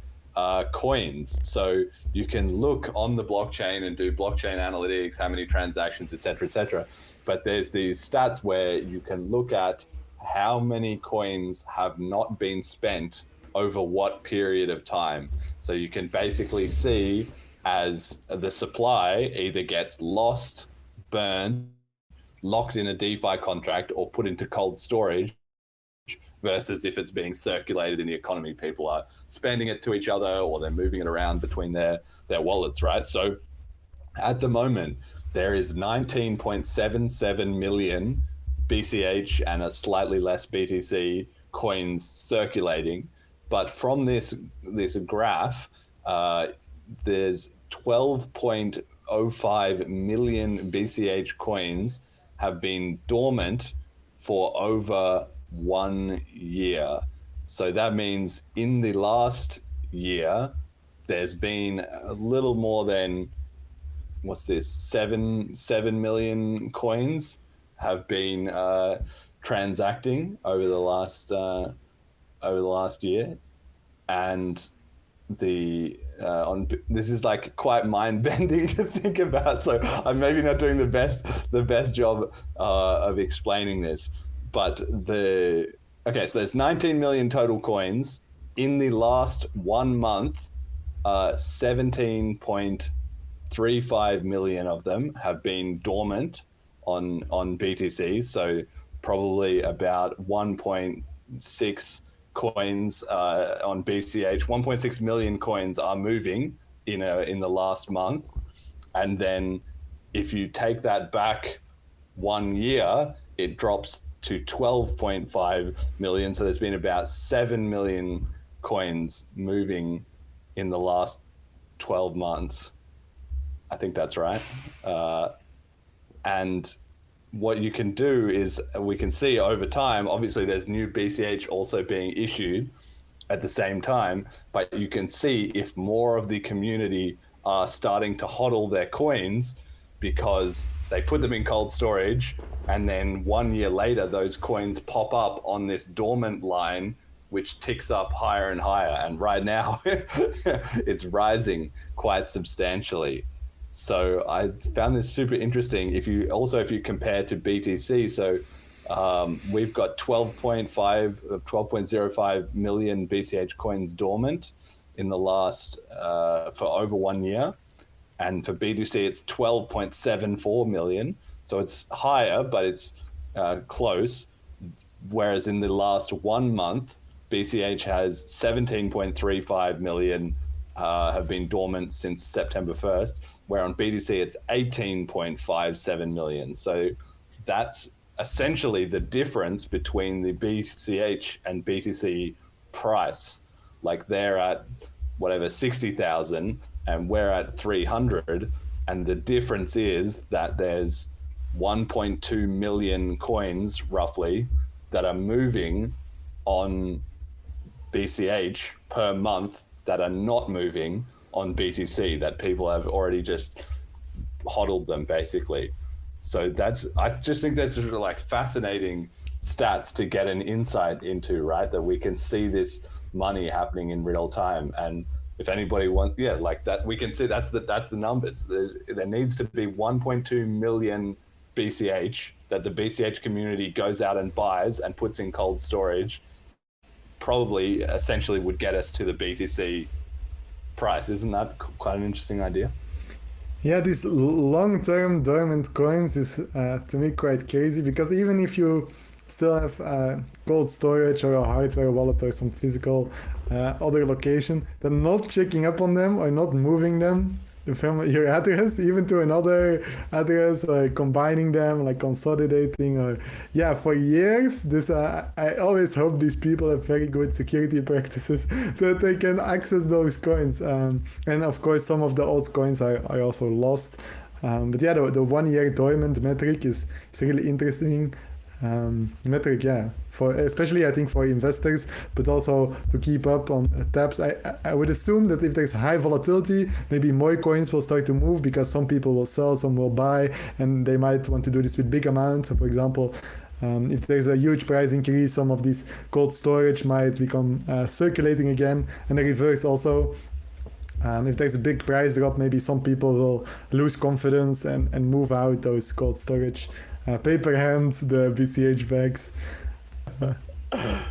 coins. So you can look on the blockchain and do blockchain analytics, how many transactions, etc., etc. But there's these stats where you can look at how many coins have not been spent over what period of time. So you can basically see as the supply either gets lost, burned, locked in a DeFi contract, or put into cold storage, versus if it's being circulated in the economy. People are spending it to each other, or they're moving it around between their wallets, right? So at the moment, there is 19.77 million BCH and a slightly less BTC coins circulating. But from this graph, there's 12.05 million BCH coins have been dormant for over 1 year. So that means in the last year, there's been a little more than, what's this, 7 million coins have been transacting over the last year. And this is like quite mind-bending to think about, so I'm maybe not doing the best job of explaining this. But so there's 19 million total coins. In the last 1 month, 17.35 million of them have been dormant on BTC. So probably about 1.6 coins on BCH. 1.6 million coins are moving in the last month. And then if you take that back 1 year, it drops to 12.5 million. So there's been about 7 million coins moving in the last 12 months. I think that's right. And what you can do is, we can see over time, obviously there's new BCH also being issued at the same time, but you can see if more of the community are starting to hodl their coins because they put them in cold storage, and then 1 year later, those coins pop up on this dormant line, which ticks up higher and higher. And right now, it's rising quite substantially. So I found this super interesting. If you compare to BTC, so we've got 12.05 million BCH coins dormant in the last for over 1 year, and for BTC it's 12.74 million. So it's higher, but it's close. Whereas in the last 1 month, BCH has 17.35 million have been dormant since September 1st, where on BTC it's 18.57 million. So that's essentially the difference between the BCH and BTC price. Like they're at whatever 60,000 and we're at 300, and the difference is that there's 1.2 million coins roughly that are moving on BCH per month that are not moving on BTC, that people have already just hodled them basically. So I just think that's sort of like fascinating stats to get an insight into, right? That we can see this money happening in real time. And if anybody wants, like that, we can see that's the numbers. There needs to be 1.2 million BCH that the BCH community goes out and buys and puts in cold storage. Probably essentially would get us to the BTC price. Isn't that quite an interesting idea? Yeah, these long-term dormant coins is to me quite crazy, because even if you still have cold storage or a hardware wallet or some physical other location, then not checking up on them or not moving them from your address even to another address, or combining them, like consolidating, or for years. This I always hope these people have very good security practices that they can access those coins, and of course some of the old coins are also lost, but the 1 year dormant metric is really interesting metric, for especially I think for investors, but also to keep up on tabs. I would assume that if there's high volatility, maybe more coins will start to move, because some people will sell, some will buy, and they might want to do this with big amounts. So for example, if there's a huge price increase, some of this cold storage might become circulating again, and the reverse also. If there's a big price drop, maybe some people will lose confidence and move out those cold storage paper hands, the BCH bags.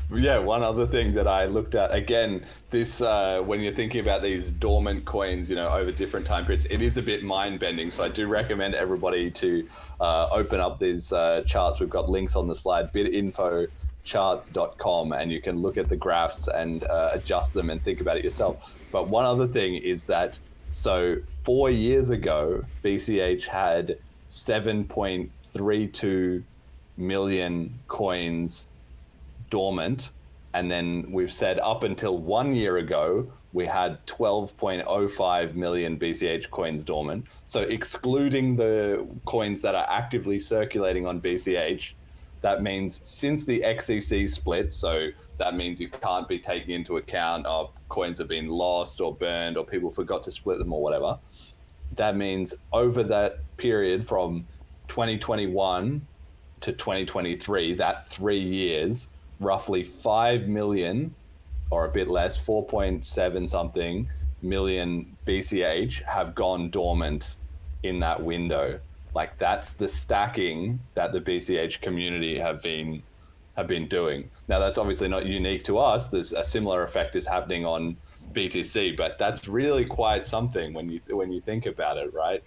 One other thing that I looked at, again, this when you're thinking about these dormant coins, over different time periods, it is a bit mind-bending. So I do recommend everybody to open up these charts. We've got links on the slide, bitinfocharts.com, and you can look at the graphs and adjust them and think about it yourself. But one other thing is that, so 4 years ago, BCH had 7.32 million coins dormant. And then we've said up until 1 year ago, we had 12.05 million BCH coins dormant. So excluding the coins that are actively circulating on BCH, that means since the XEC split, so that means you can't be taking into account coins have been lost or burned or people forgot to split them or whatever. That means over that period from 2021 to 2023, that 3 years, roughly 5 million or a bit less, 4.7 something million BCH have gone dormant in that window. Like that's the stacking that the BCH community have been doing. Now that's obviously not unique to us. There's a similar effect is happening on BTC, but that's really quite something when you think about it, right?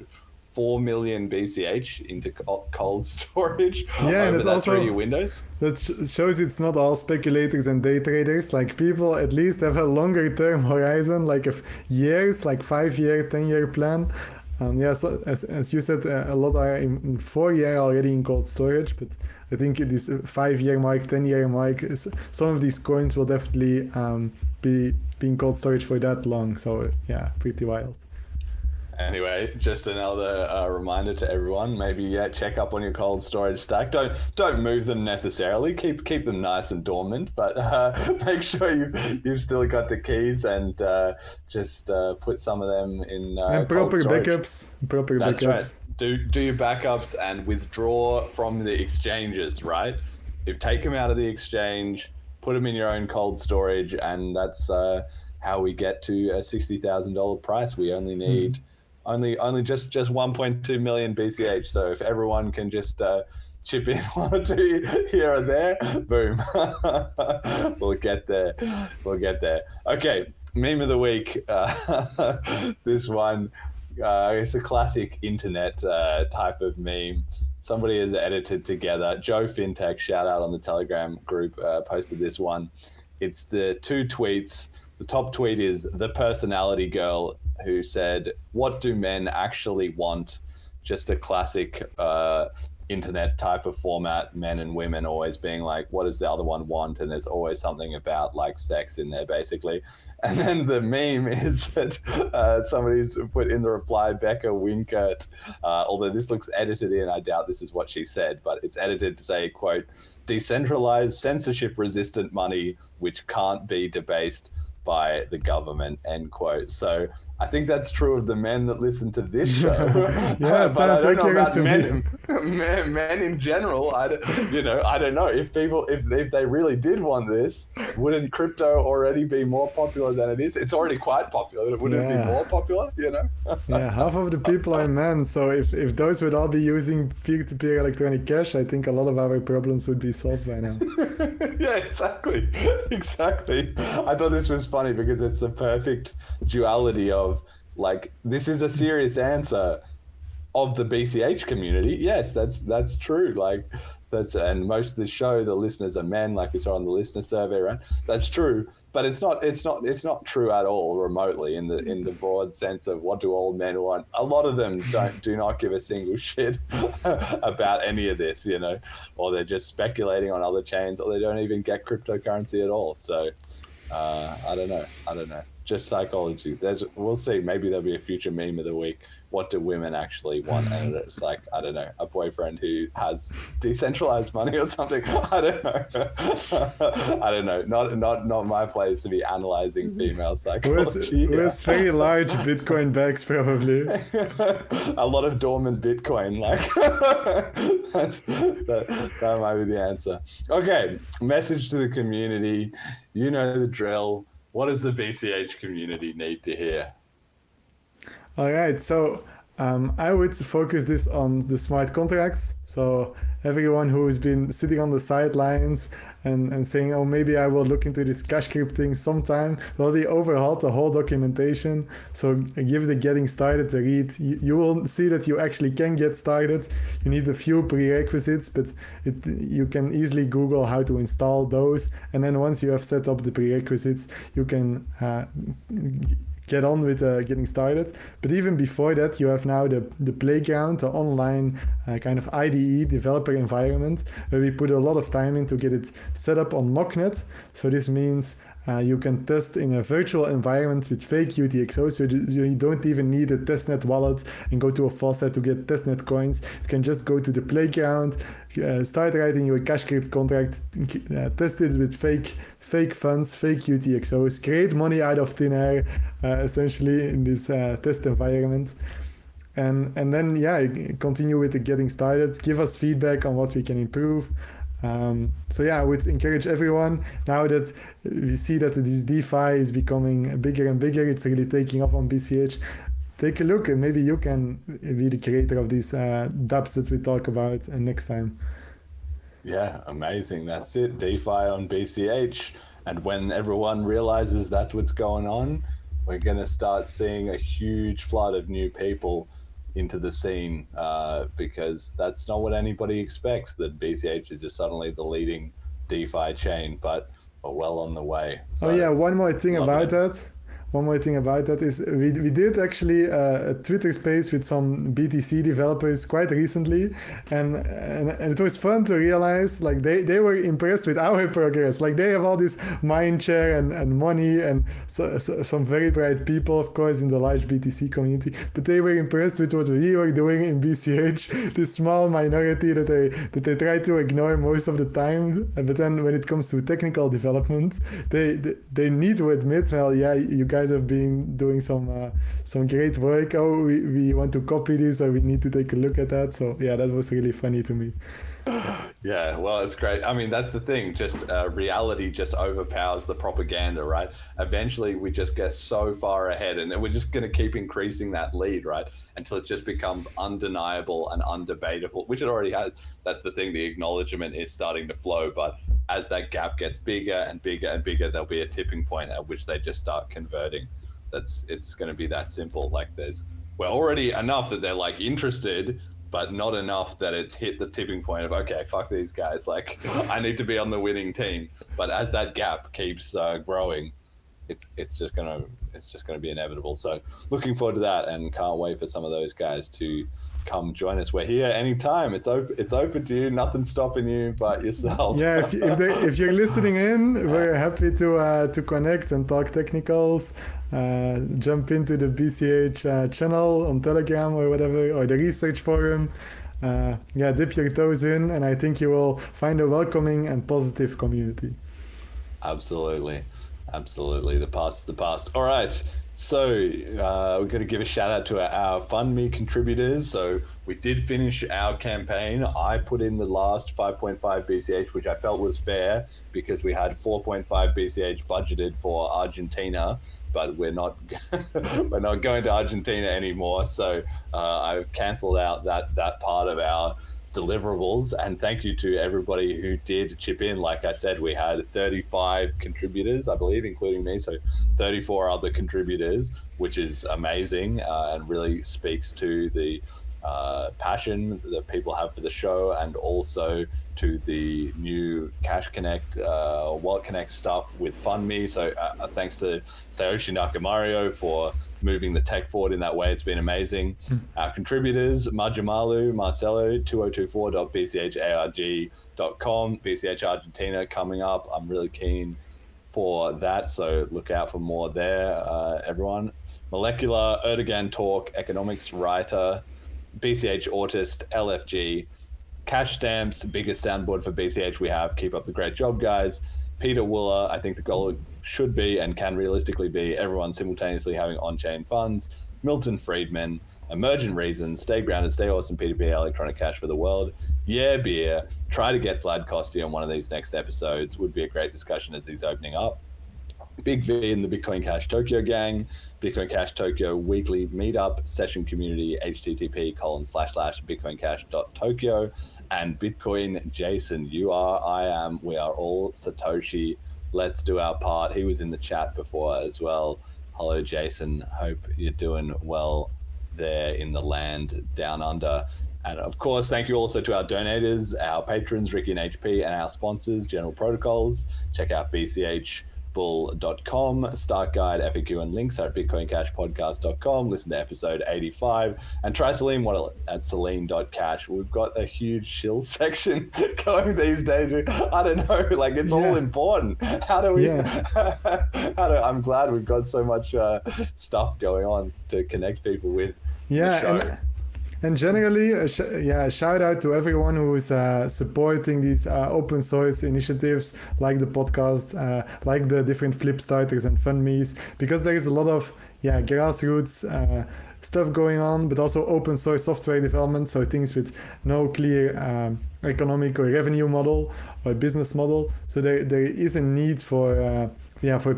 4 million BCH into cold storage over that 3-year windows. That shows it's not all speculators and day traders. Like people at least have a longer term horizon, like of years, like 5-year, 10-year plan. So as you said, a lot are in 4 year already in cold storage, but I think this 5-year mark, 10-year mark, some of these coins will definitely be in cold storage for that long. So yeah, pretty wild. Anyway, just another reminder to everyone, maybe check up on your cold storage stack. Don't move them necessarily. Keep them nice and dormant, but make sure you've still got the keys and just put some of them in and proper backups. That's right. Do your backups and withdraw from the exchanges, right? You take them out of the exchange, put them in your own cold storage, and that's how we get to a $60,000 price. We only need only just 1.2 million BCH. So if everyone can just chip in 1 or 2 here or there, boom, we'll get there. Okay, meme of the week. This one, it's a classic internet type of meme. Somebody has edited together. Joe Fintech, shout out on the Telegram group, posted this one. It's the 2 tweets. The top tweet is the personality girl who said, "What do men actually want?" Just a classic internet type of format, men and women always being like, what does the other one want? And there's always something about like sex in there basically. And then the meme is that somebody's put in the reply, Becca Winkert, although this looks edited in, I doubt this is what she said, but it's edited to say, quote, "Decentralized censorship resistant money which can't be debased by the government," end quote. So I think that's true of the men that listen to this show. Yeah, but I don't know about me. men in general. I don't know if they really did want this, wouldn't crypto already be more popular than it is? It's already quite popular. Wouldn't it be more popular? Yeah, half of the people are men. So if those would all be using peer-to-peer electronic cash, I think a lot of our problems would be solved by now. Yeah, exactly. I thought this was funny because it's the perfect duality of like, this is a serious answer of the BCH community. Yes, that's true. Like and most of the show, the listeners are men, like we saw on the listener survey, right? That's true, but it's not true at all remotely in the broad sense of what do all men want. A lot of them do not give a single shit about any of this, or they're just speculating on other chains, or they don't even get cryptocurrency at all. So I don't know. Just psychology. We'll see. Maybe there'll be a future meme of the week. What do women actually want? And it's like, I don't know, a boyfriend who has decentralized money or something. I don't know. Not my place to be analyzing female psychology. With very large Bitcoin bags, probably. A lot of dormant Bitcoin. That might be the answer. Okay, message to the community. You know the drill. What does the BCH community need to hear? All right, so I would focus this on the smart contracts. So everyone who has been sitting on the sidelines and saying, oh, maybe I will look into this CashScript thing sometime, well, we overhauled the whole documentation. So give the getting started a read. You will see that you actually can get started. You need a few prerequisites, but you can easily Google how to install those. And then once you have set up the prerequisites, you can get on with getting started. But even before that, you have now the playground, the online kind of IDE developer environment, where we put a lot of time in to get it set up on Mocknet. So this means you can test in a virtual environment with fake UTXO, so you don't even need a testnet wallet and go to a faucet to get testnet coins. You can just go to the playground, start writing your CashScript contract, test it with fake funds, fake UTXOs, create money out of thin air, essentially in this test environment. And then, continue with the getting started. Give us feedback on what we can improve. I would encourage everyone, now that we see that this DeFi is becoming bigger and bigger, it's really taking off on BCH, take a look and maybe you can be the creator of these dApps that we talk about next time. Yeah, amazing. That's it. DeFi on BCH. And when everyone realizes that's what's going on, we're going to start seeing a huge flood of new people into the scene, because that's not what anybody expects, that BCH is just suddenly the leading DeFi chain, but we're well on the way. So, one more thing about that is we did actually a Twitter space with some BTC developers quite recently, and it was fun to realize like they were impressed with our progress. Like they have all this mind share and money and so some very bright people, of course, in the large BTC community, but they were impressed with what we were doing in BCH, this small minority that they try to ignore most of the time. But then when it comes to technical development, they need to admit, well, yeah, you guys have been doing some great work. Oh, we want to copy this, or we need to take a look at that. So yeah, that was really funny to me. Yeah, well, it's great. I mean, that's the thing. Just reality just overpowers the propaganda, right? Eventually, we just get so far ahead, and then we're just going to keep increasing that lead, right? Until it just becomes undeniable and undebatable, which it already has. That's the thing. The acknowledgement is starting to flow, but as that gap gets bigger and bigger and bigger, there'll be a tipping point at which they just start converting. It's going to be that simple. Like we're already enough that they're like interested, but not enough that it's hit the tipping point of, okay, fuck these guys. Like, I need to be on the winning team. But as that gap keeps growing, it's just gonna be inevitable. So looking forward to that, and can't wait for some of those guys to come join us. We're here anytime. It's open to you. Nothing's stopping you but yourself. Yeah, if you're listening in, we're happy to connect and talk technicals. Jump into the BCH channel on Telegram or whatever, or the research forum. Dip your toes in, and I think you will find a welcoming and positive community. Absolutely. The past is the past. All right. So we're going to give a shout out to our FundMe contributors. So we did finish our campaign. I put in the last 5.5 BCH, which I felt was fair because we had 4.5 BCH budgeted for Argentina, but we're not going to Argentina anymore. So I've canceled out that part of our deliverables, and thank you to everybody who did chip in. Like I said, we had 35 contributors, I believe, including me, so 34 other contributors, which is amazing, and really speaks to the passion that people have for the show, and also to the new Cash Connect, Wallet Connect stuff with FundMe. So thanks to Sayoshi Nakamario for moving the tech forward in that way. It's been amazing. Our contributors, Majamalu, Marcelo, 2024.bcharg.com, BCH Argentina coming up. I'm really keen for that, so look out for more there, everyone. Molecular, Erdogan Talk, Economics Writer, BCH Autist, LFG, Cash Stamps, biggest soundboard for BCH we have. Keep up the great job, guys. Peter Wooler, I think the goal should be and can realistically be everyone simultaneously having on-chain funds. Milton Friedman, Emergent Reasons, Stay Grounded, Stay Awesome, P2P, Electronic Cash for the World. Yeah, beer. Try to get Vlad Kosti on one of these next episodes. Would be a great discussion as he's opening up. Big V in the Bitcoin Cash Tokyo gang, Bitcoin Cash Tokyo weekly meetup session community, http://bitcoincash.tokyo, and Bitcoin Jason. You are, I am, we are all Satoshi. Let's do our part. He was in the chat before as well. Hello, Jason. Hope you're doing well there in the land down under. And of course, thank you also to our donators, our patrons, Ricky and HP, and our sponsors, General Protocols. Check out BCH blackbull.com. Start guide, FAQ, and links are at bitcoincashpodcast.com. Listen to episode 85 and try Selene Wallet at Selene.cash. We've got a huge shill section going these days. I don't know, like it's all important. How do we? I'm glad we've got so much stuff going on to connect people with. And generally, shout out to everyone who is supporting these open source initiatives, like the podcast, like the different flip starters and FundMe's, because there is a lot of grassroots stuff going on, but also open source software development, so things with no clear economic or revenue model or business model. So there is a need for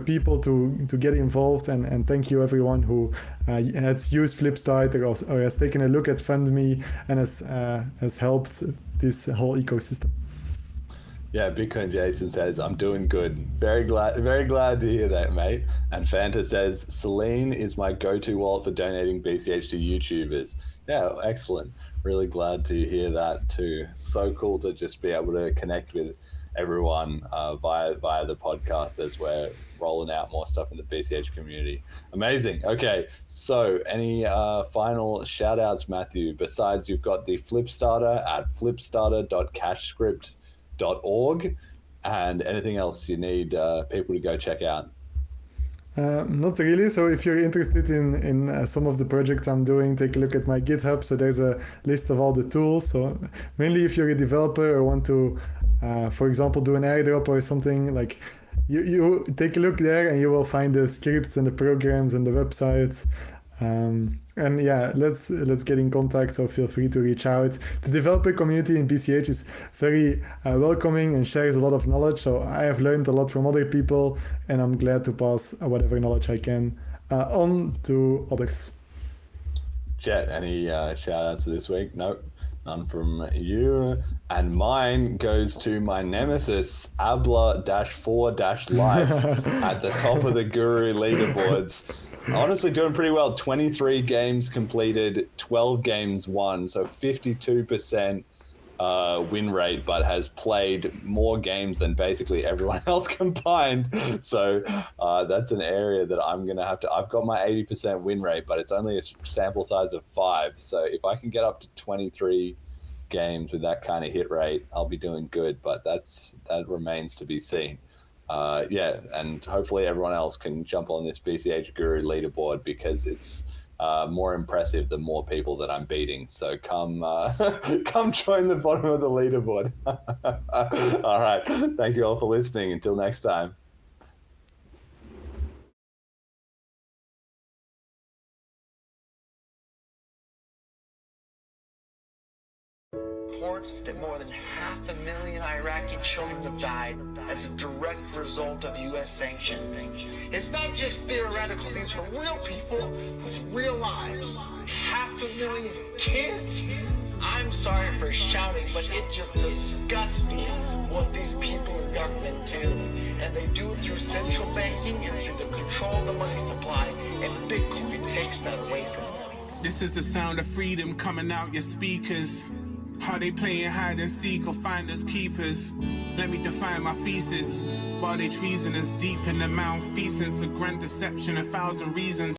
people to get involved, and thank you everyone who has used Flipstarter or has taken a look at FundMe and has helped this whole ecosystem. Yeah, Bitcoin Jason says, I'm doing good. Very glad to hear that, mate. And Fanta says, Selene is my go-to wallet for donating BCH to YouTubers. Yeah, excellent. Really glad to hear that too. So cool to just be able to connect with everyone via the podcast as we're rolling out more stuff in the BCH community. Amazing. Okay, so any final shout outs, Matthew? Besides, you've got the Flipstarter at flipstarter.cashscript.org, and anything else you need people to go check out? Not really. So if you're interested in some of the projects I'm doing, take a look at my GitHub. So there's a list of all the tools. So mainly if you're a developer or want to for example, do an airdrop or something, like you take a look there and you will find the scripts and the programs and the websites. And let's get in contact, so feel free to reach out. The developer community in BCH is very welcoming and shares a lot of knowledge, so I have learned a lot from other people, and I'm glad to pass whatever knowledge I can on to others. Jet, any shout outs this week? Nope. None from you. And mine goes to my nemesis, Abla-4-Life at the top of the Guru leaderboards. Honestly, doing pretty well. 23 games completed, 12 games won, so 52% win rate, but has played more games than basically everyone else combined. So that's an area that I'm going to have to... I've got my 80% win rate, but it's only a sample size of 5. So if I can get up to 23 games with that kind of hit rate, I'll be doing good, but that remains to be seen. And hopefully everyone else can jump on this BCH Guru leaderboard, because it's more impressive the more people that I'm beating. So come join the bottom of the leaderboard. All right. Thank you all for listening. Until next time. Reports that more than 500,000 Iraqi children have died as a direct result of U.S. sanctions. It's not just theoretical. These are real people with real lives. 500,000 kids? I'm sorry for shouting, but it just disgusts me what these people in government do. And they do it through central banking and through the control of the money supply, and Bitcoin takes that away from them. This is the sound of freedom coming out your speakers. How they playing hide and seek or find us keepers. Let me define my thesis. While they treasonous deep in the malfeasance, a grand deception, 1,000 reasons.